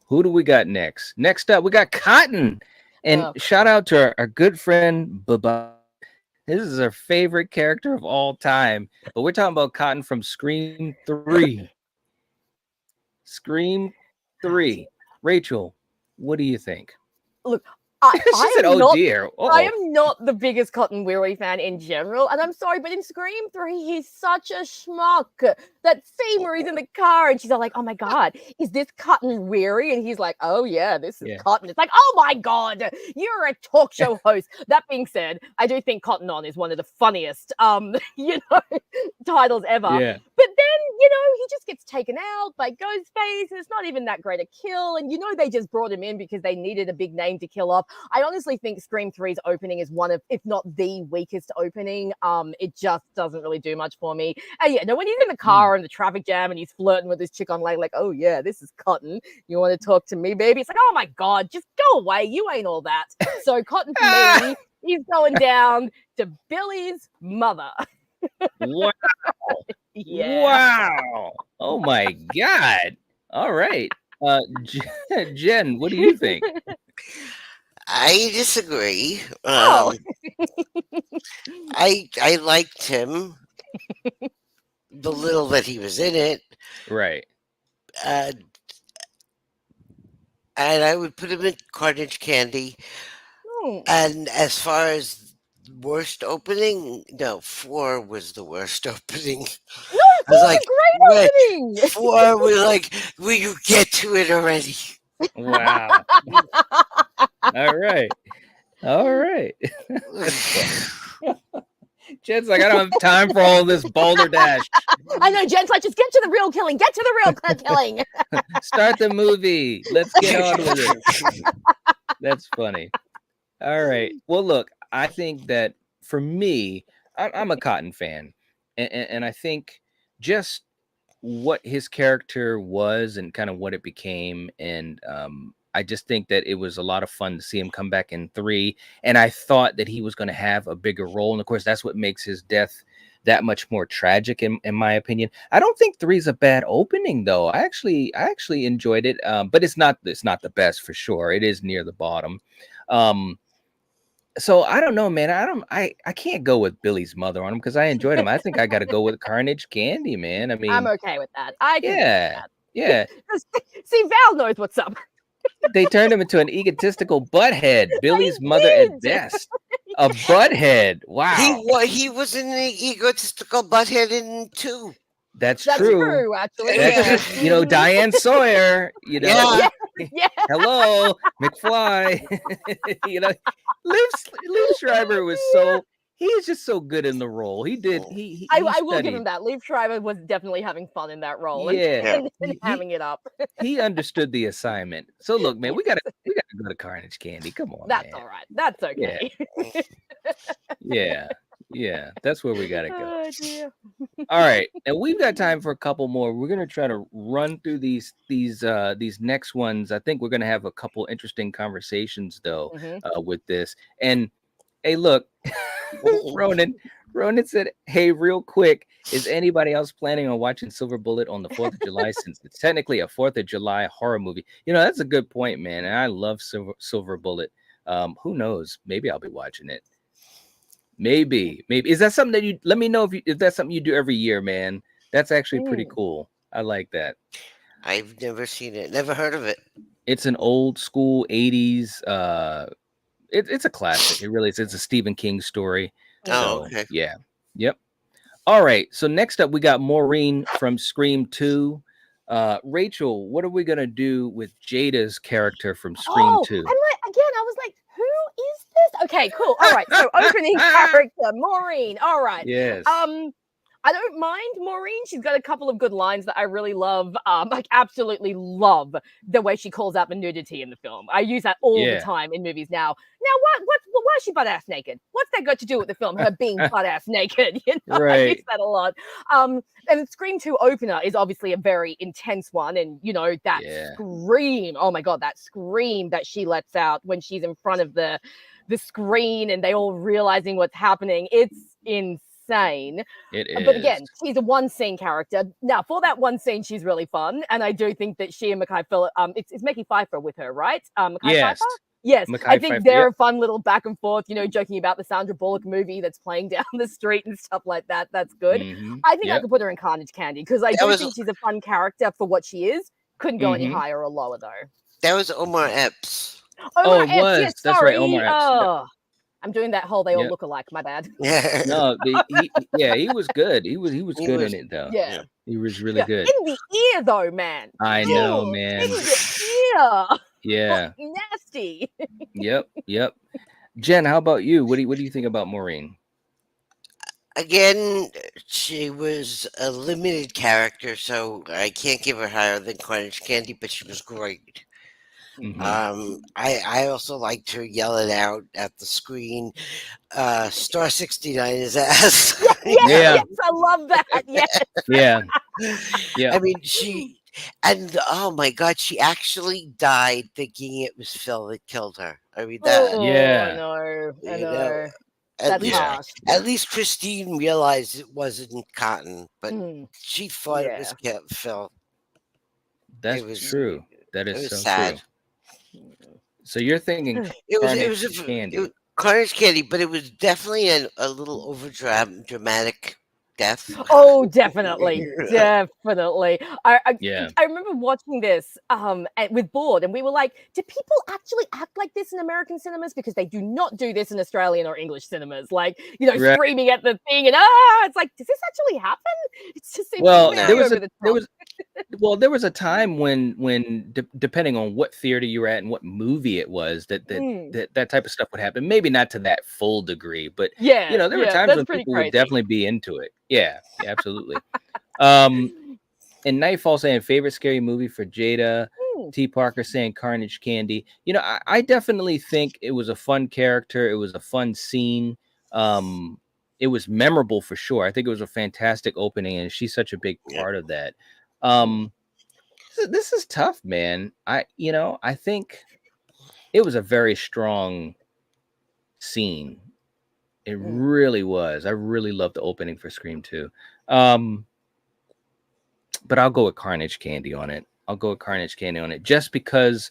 S1: Who do we got next? Next up, we got Cotton. And shout out to our good friend, Baba. This is our favorite character of all time. But we're talking about Cotton from Scream 3. Scream 3. Rachel, what do you think?
S2: Look,
S1: she said, dear.
S2: I am not the biggest Cotton Weary fan in general, and I'm sorry, but in Scream 3, he's such a schmuck. That scene where he's in the car and she's all like, oh my God, is this Cotton Weary? And he's like, oh yeah, this is Cotton. It's like, oh my God, you're a talk show host. That being said, I do think Cotton On is one of the funniest, titles ever.
S1: Yeah.
S2: But then, he just gets taken out by Ghostface, and it's not even that great a kill. And they just brought him in because they needed a big name to kill off. I honestly think Scream 3's opening is one of, if not the weakest opening. It just doesn't really do much for me. And when he's in the car and the traffic jam and he's flirting with this chick on like, oh yeah, this is Cotton. You want to talk to me, baby? It's like, oh my God, just go away. You ain't all that. So Cotton for me, he's going down to Billy's mother.
S1: Wow.
S2: Yeah.
S1: Wow. Oh my God. All right. Jen, what do you think?
S3: I disagree. I liked him. The little that he was in it.
S1: Right.
S3: And I would put him in Carnage Candy. And as far as worst opening, no, 4 was the worst opening.
S2: No, 4 was a great opening.
S3: 4 was like, will you get to it already?
S1: Wow. All right. Jen's like, I don't have time for all this balderdash.
S2: I know, Jen's like, just get to the real killing. Get to the real killing.
S1: Start the movie. Let's get on with it. That's funny. All right. Well, look, I think that for me, I'm a Cotton fan, and I think just what his character was and kind of what it became, and I just think that it was a lot of fun to see him come back in 3, and I thought that he was going to have a bigger role, and of course that's what makes his death that much more tragic in my opinion. I don't think 3 is a bad opening though. I actually enjoyed it, but it's not the best for sure. It is near the bottom. So I don't know, man. I can't go with Billy's mother on him because I enjoyed him. I think I got to go with Carnage Candy, man. I mean,
S2: I'm okay with that. I can
S1: yeah, yeah.
S2: See, Val knows what's up.
S1: They turned him into an egotistical butthead. Billy's mother at best. A butthead. Wow.
S3: He was an egotistical butthead in 2.
S1: That's true.
S2: Actually.
S1: That's, you know, Diane Sawyer, you know.
S2: Yeah.
S1: Hello, McFly. You know, Liev Schreiber was he is just so good in the role. He did.
S2: I will give him that. Liev Schreiber was definitely having fun in that role. And having it up. He
S1: understood the assignment. So look, man, we gotta go to Carnage Candy. Come on.
S2: That's
S1: man.
S2: all right. That's okay.
S1: Yeah, that's where we gotta go.
S2: Oh, dear.
S1: All right, and we've got time for a couple more. We're gonna try to run through these next ones. I think we're gonna have a couple interesting conversations though with this. And hey, look, Ronan said, "Hey, real quick, is anybody else planning on watching Silver Bullet on the 4th of July since it's technically a 4th of July horror movie?" You know, that's a good point, man. And I love Silver Bullet. Who knows? Maybe I'll be watching it. Maybe is that something that you let me know if that's something you do every year, man? That's actually pretty cool. I like that.
S3: I've never seen it, never heard of it.
S1: It's an old school 80s. It's a classic. It really is. It's a Stephen King story.
S3: Okay.
S1: Yeah. Yep. All right. So next up, we got Maureen from Scream 2. Rachel, what are we gonna do with Jada's character from Scream 2?
S2: I was like, who is this? Okay, cool. All right. So opening character, Maureen. All right.
S1: Yes.
S2: I don't mind Maureen. She's got a couple of good lines that I really love. Like absolutely love the way she calls out the nudity in the film. I use that all the time in movies now. Why is she butt ass naked? What's that got to do with the film? Her being butt ass naked. You know,
S1: right.
S2: I use that a lot. And the Scream 2 opener is obviously a very intense one, and you know that scream. Oh my god, that scream that she lets out when she's in front of the screen and they all realizing what's happening. It's insane.
S1: It is.
S2: But again, she's a one scene character. Now, for that one scene, she's really fun, and I do think that she and Mekhi Phillip, it's Mekhi Phifer with her, right?
S1: Yes.
S2: Phifer? Yes,
S1: Mekhi
S2: I think
S1: Phifer,
S2: they're a fun little back and forth, you know, joking about the Sandra Bullock movie that's playing down the street and stuff like that. That's good. I think I could put her in Carnage Candy because I do think she's a fun character for what she is. Couldn't go any higher or lower though.
S3: That was Omar Epps.
S2: Omar
S1: Epps, it was.
S2: Yes,
S1: that's
S2: sorry.
S1: Right, Omar Epps.
S2: Oh, I'm doing that whole they all look alike. My bad.
S1: No, he was good. He was good in it though.
S2: Yeah.
S1: He was really good.
S2: In the ear though, man.
S1: I know, man.
S2: In the ear.
S1: Yeah.
S2: Nasty.
S1: Yep. Jen, how about you? What do you think about Maureen?
S3: Again, she was a limited character, so I can't give her higher than Carnage Candy, but she was great. I also liked her yelling out at the screen, Star 69 is ass.
S2: Yes, I love that. Yes.
S1: Yeah.
S3: I mean, and oh my god, she actually died thinking it was Phil that killed her. I mean that.
S2: I know. That's harsh.
S3: At least Christine realized it wasn't Cotton, but she thought it was Phil.
S1: That's true. That is so
S3: sad.
S1: True. So you're thinking
S3: Carnage Candy, but it was definitely a little over dramatic death.
S2: Oh, definitely. I remember watching this with Board, and we were like, do people actually act like this in American cinemas? Because they do not do this in Australian or English cinemas. Like, you know, screaming at the thing and it's like, does this actually happen? It's just
S1: there was a time when depending on what theater you were at and what movie it was, that type of stuff would happen. Maybe not to that full degree, but you know, there were times when people would definitely be into it. Yeah, absolutely. And Nightfall saying favorite scary movie for Jada. T. Parker saying Carnage Candy. You know, I definitely think it was a fun character. It was a fun scene. it was memorable for sure. I think it was a fantastic opening, and she's such a big part of that. This is tough, man. I think it was a very strong scene. It really was. I really loved the opening for Scream 2. But I'll go with Carnage Candy on it. Just because,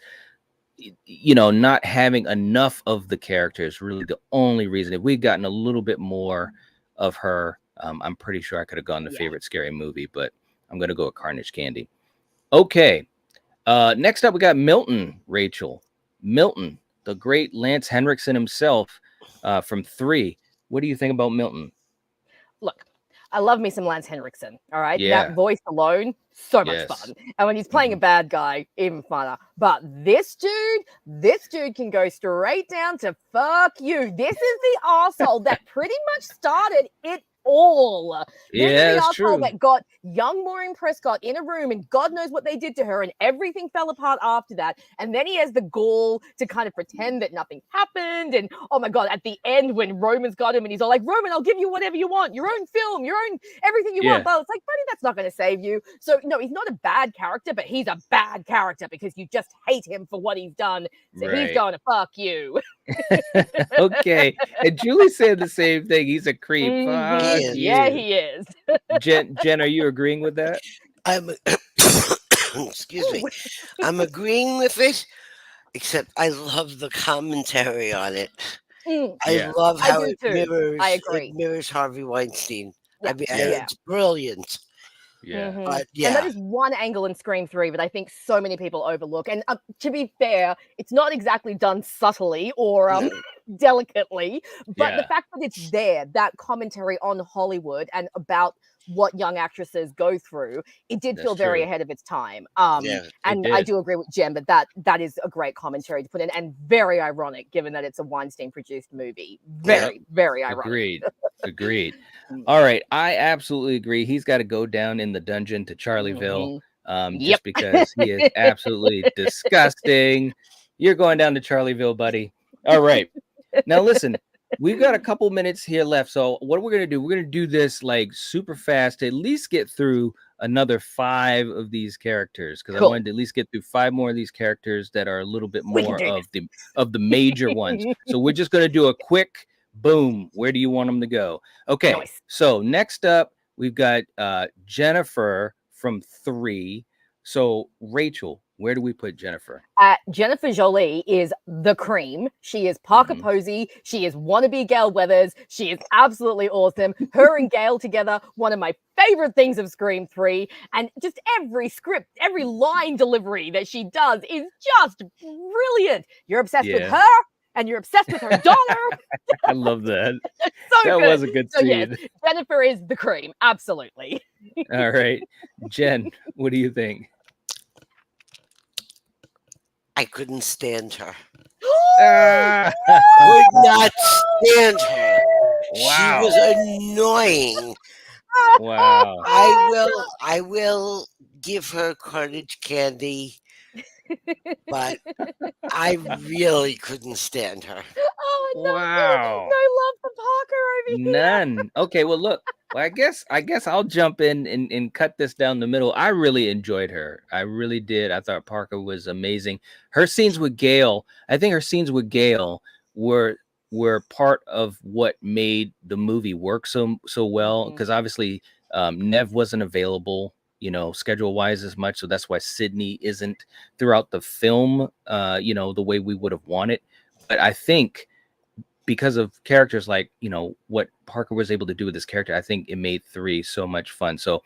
S1: not having enough of the character is really the only reason. If we'd gotten a little bit more of her, I'm pretty sure I could have gone to favorite scary movie, but I'm going to go with Carnage Candy. Okay. Next up, we got Milton, Rachel. Milton, the great Lance Henriksen himself from 3. What do you think about Milton?
S2: Look, I love me some Lance Henriksen. All right. Yeah. That voice alone, so much fun. And when he's playing a bad guy, even funner. But this dude can go straight down to fuck you. This is the arsehole that pretty much started it all. This is the arsehole that got young Maureen Prescott in a room, and God knows what they did to her, and everything fell apart after that. And then he has the gall to kind of pretend that nothing happened. And oh my God, at the end when Roman's got him and he's all like, Roman, I'll give you whatever you want, your own film, your own everything you want. But it's like, buddy, that's not going to save you. So no, he's not a bad character, but he's a bad character because you just hate him for what he's done. So he's going to fuck you.
S1: Okay. And Julie said the same thing. He's a creep.
S2: Yeah, he is.
S1: Jen, are you agreeing with that?
S3: Excuse me. I'm agreeing with it, except I love the commentary on it. I love how it mirrors Harvey Weinstein. I mean, it's brilliant.
S2: But and that is one angle in Scream 3 that I think so many people overlook. And to be fair, it's not exactly done subtly or delicately, but the fact that it's there, that commentary on Hollywood and about what young actresses go through, it did feel very ahead of its time. And I do agree with Jen that is a great commentary to put in, and very ironic given that it's a Weinstein produced movie. Very ironic.
S1: Agreed. All right, I absolutely agree. He's got to go down in the dungeon to Charlieville, just because he is absolutely disgusting. You're going down to Charlieville, buddy. All right. Now listen, we've got a couple minutes here left. So what we're going to do, we're going to do this like super fast to at least get through another 5 of these characters, because I wanted to at least get through 5 more of these characters that are a little bit more of the major ones. So we're just going to do a quick boom. Where do you want them to go? Okay. Nice. So next up, we've got Jennifer from 3. So Rachel, where do we put Jennifer?
S2: Jennifer Jolie is the cream. She is Parker Posey. She is wannabe Gale Weathers. She is absolutely awesome. Her and Gale together, one of my favorite things of Scream 3. And just every script, every line delivery that she does is just brilliant. You're obsessed with her, and you're obsessed with her daughter.
S1: I love that.
S2: That
S1: was a good scene.
S2: Yes, Jennifer is the cream. Absolutely.
S1: All right. Jen, what do you think?
S3: I couldn't stand her. Could not stand her. Wow. She was annoying.
S1: Wow.
S3: I will give her Carnage Candy, but I really couldn't stand her.
S2: Oh no!
S1: Wow.
S2: No love for Parker over here.
S1: None. Okay, well look. Well, I guess I'll jump in and cut this down the middle. I really enjoyed her. I really did. I thought Parker was amazing. Her scenes with Gale, I think her scenes with Gale were part of what made the movie work so well, because obviously Nev wasn't available, schedule wise as much. So that's why Sidney isn't throughout the film, the way we would have wanted. But I think because of characters like, what Parker was able to do with this character, I think it made 3 so much fun. So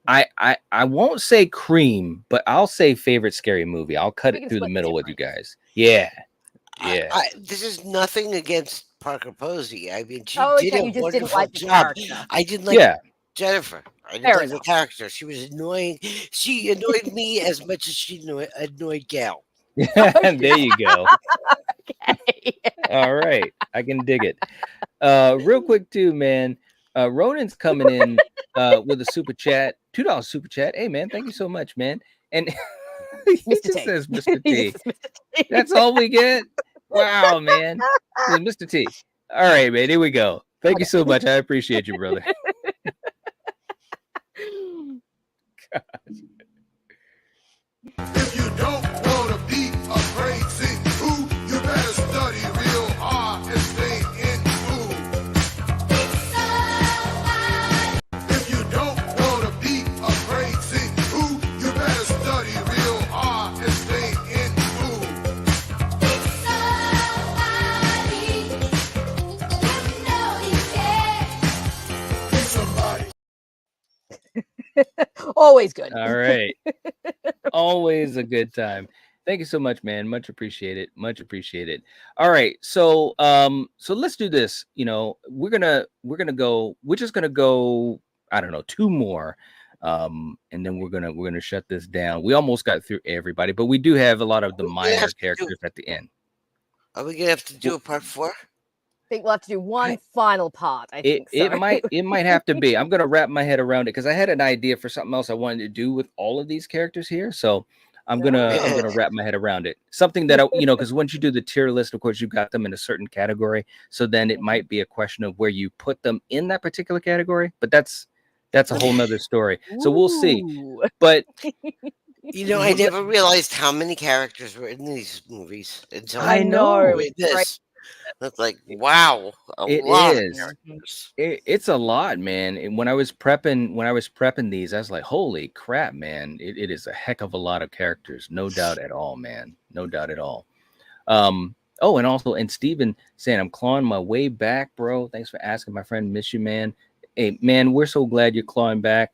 S1: I won't say cream, but I'll say favorite scary movie. I'll cut it through the middle with you guys. Yeah.
S3: This is nothing against Parker Posey. I mean, she did a wonderful job. I didn't like Jennifer. I didn't like the character. She was annoying. She annoyed me as much as she annoyed Gale.
S1: There you go.
S2: Okay.
S1: All right. I can dig it. Real quick too, man. Ronan's coming in with a super chat, $2 super chat. Hey man, thank you so much, man. And he just says Mr. T. That's all we get. Wow, man. Mr. T. All right, man. Here we go. Thank you so much. I appreciate you, brother.
S5: If you don't want to be a crazy fool, you better study real hard and stay in school. If you don't want to be a crazy fool, you better study real hard and stay in school. Somebody.
S2: Always good.
S1: All right. Always a good time. Thank you so much, man. Much appreciated. Much appreciated. All right. So let's do this. You know, we're just gonna go, I don't know, 2 more. And then we're gonna shut this down. We almost got through everybody, but we do have a lot of the minor characters at the end.
S3: Are we gonna have to do a part 4?
S2: I think we'll have to do one final part. I think so.
S1: It might have to be. I'm gonna wrap my head around it because I had an idea for something else I wanted to do with all of these characters here. So I'm gonna wrap my head around it. Something that because once you do the tier list, of course, you got them in a certain category. So then it might be a question of where you put them in that particular category. But that's a whole nother story. So we'll see. But
S3: I never realized how many characters were in these movies until
S2: I know
S3: this. It's like, wow,
S1: it's a lot, man. And when I was prepping these, I was like, holy crap, man. It is a heck of a lot of characters. No doubt at all, man. No doubt at all. And Steven saying, I'm clawing my way back, bro. Thanks for asking, my friend. Miss you, man. Hey, man, we're so glad you're clawing back.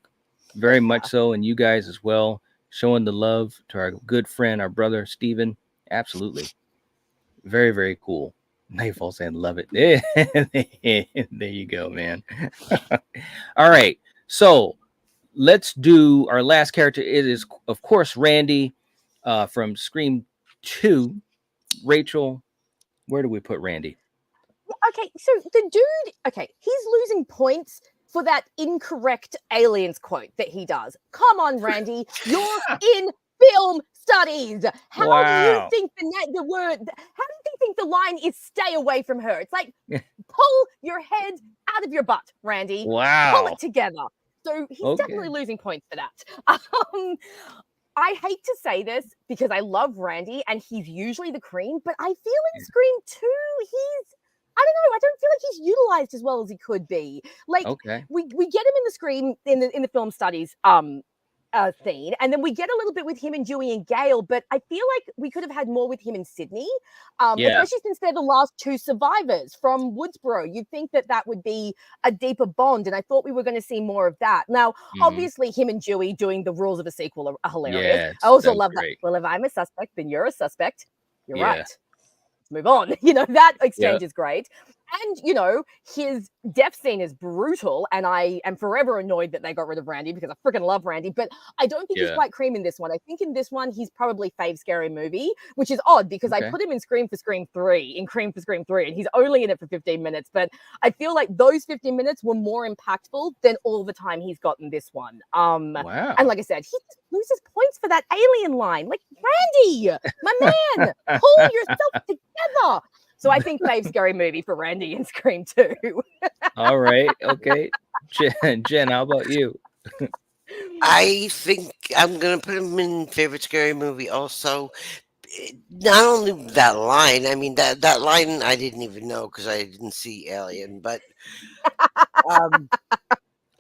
S1: Very much so. And you guys as well. Showing the love to our good friend, our brother, Steven. Absolutely. Very, very cool. Nightfall saying, love it. There you go, man. All right. So let's do our last character. It is, of course, Randy from Scream 2. Rachel, where do we put Randy?
S2: Okay, so the dude, he's losing points for that incorrect aliens quote that he does. Come on, Randy, you're in film studies. How do you think the word? How do you think the line is "stay away from her"? It's like pull your head out of your butt, Randy.
S1: Wow,
S2: pull it together. So he's definitely losing points for that. I hate to say this because I love Randy and he's usually the cream, but I feel in Scream 2 I don't know. I don't feel like he's utilized as well as he could be. Like we get him in the Scream in the film studies scene, and then we get a little bit with him and Dewey and Gale, but I feel like we could have had more with him and Sidney, especially since they're the last 2 survivors from Woodsboro. You'd think that would be a deeper bond, and I thought we were going to see more of that. Now, obviously, him and Dewey doing the rules of a sequel are hilarious.
S1: Yes,
S2: I also love that. Well, if I'm a suspect, then you're a suspect. You're right. Let's move on. That exchange is great. And, his death scene is brutal. And I am forever annoyed that they got rid of Randy because I freaking love Randy. But I don't think he's quite cream in this one. I think in this one, he's probably fave scary movie, which is odd because I put him in Scream for Scream 3, and he's only in it for 15 minutes. But I feel like those 15 minutes were more impactful than all the time he's gotten this one.
S1: Wow.
S2: And like I said, he just loses points for that alien line. Like, Randy, my man, pull yourself together. So I think fave scary movie for Randy in Scream 2.
S1: All right. Okay. Jen, how about you?
S3: I think I'm going to put him in favorite scary movie also. Not only that line, I mean, that line I didn't even know because I didn't see Alien, but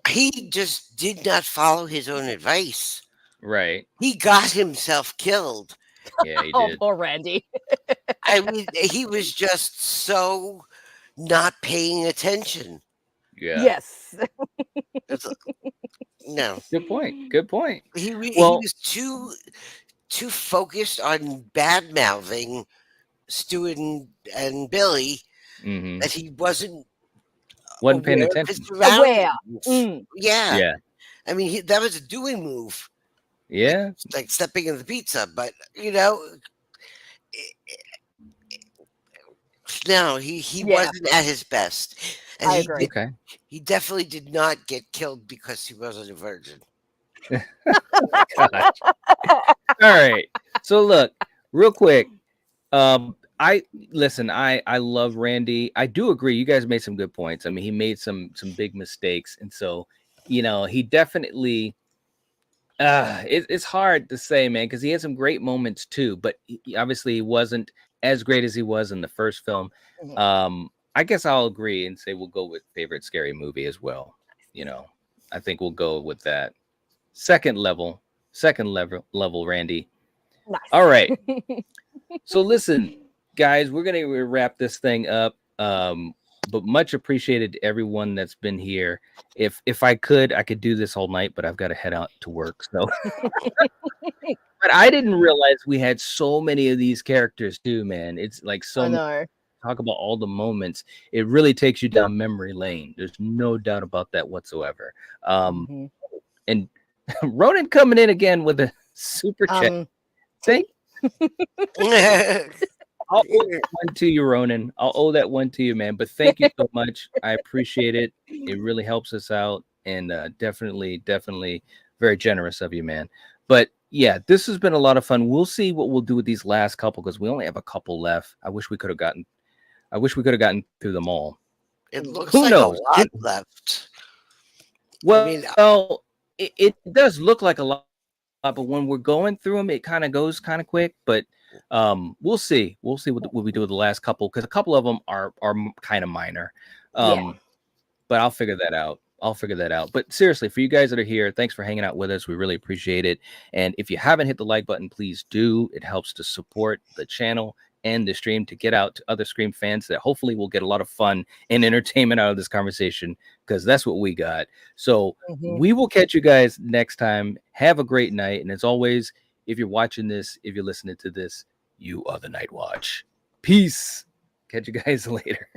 S3: he just did not follow his own advice.
S1: Right.
S3: He got himself killed.
S1: Yeah, he did.
S2: Oh, poor Randy.
S3: I mean, he was just so not paying attention.
S1: Yeah.
S2: Yes.
S3: No.
S1: Good point. Good point.
S3: He was too focused on bad mouthing Stu and Billy that he wasn't
S1: paying attention.
S2: Aware.
S3: Yeah.
S1: Yeah.
S3: I mean, that was a Dewey move.
S1: Yeah.
S3: Like stepping in the pizza, but no, he wasn't at his best. And
S2: I agree.
S3: He definitely did not get killed because he wasn't a virgin.
S1: All right. So look, real quick. I love Randy. I do agree. You guys made some good points. I mean, he made some big mistakes, and so he definitely. It's hard to say, man, because he had some great moments too, but obviously he wasn't as great as he was in the first film. I guess I'll agree and say we'll go with favorite scary movie as well. I think we'll go with that. Second level, Randy.
S2: Nice.
S1: All right. So listen, guys, we're gonna wrap this thing up. But much appreciated to everyone that's been here. If I could do this all night, but I've got to head out to work. So, but I didn't realize we had so many of these characters too, man. It's like so. Talk about all the moments. It really takes you down memory lane. There's no doubt about that whatsoever. And Ronan coming in again with a super chat. Thank. I'll owe that one to you, Ronan. I'll owe that one to you, man. But thank you so much. I appreciate it. It really helps us out, and definitely very generous of you, man. But yeah, this has been a lot of fun. We'll see what we'll do with these last couple because we only have a couple left. I wish we could have gotten through them all.
S3: It looks
S1: Who
S3: like
S1: knows?
S3: a lot left.
S1: Well, it does look like a lot, but when we're going through them, it kind of goes kind of quick. But we'll see what we do with the last couple because a couple of them are kind of minor. But I'll figure that out. But seriously, for you guys that are here, thanks for hanging out with us. We really appreciate it. And if you haven't hit the like button, please do. It helps to support the channel and the stream to get out to other Scream fans that hopefully will get a lot of fun and entertainment out of this conversation because that's what we got. So we will catch you guys next time. Have a great night. And as always, if you're watching this, if you're listening to this, you are the Night Watch. Peace. Catch you guys later.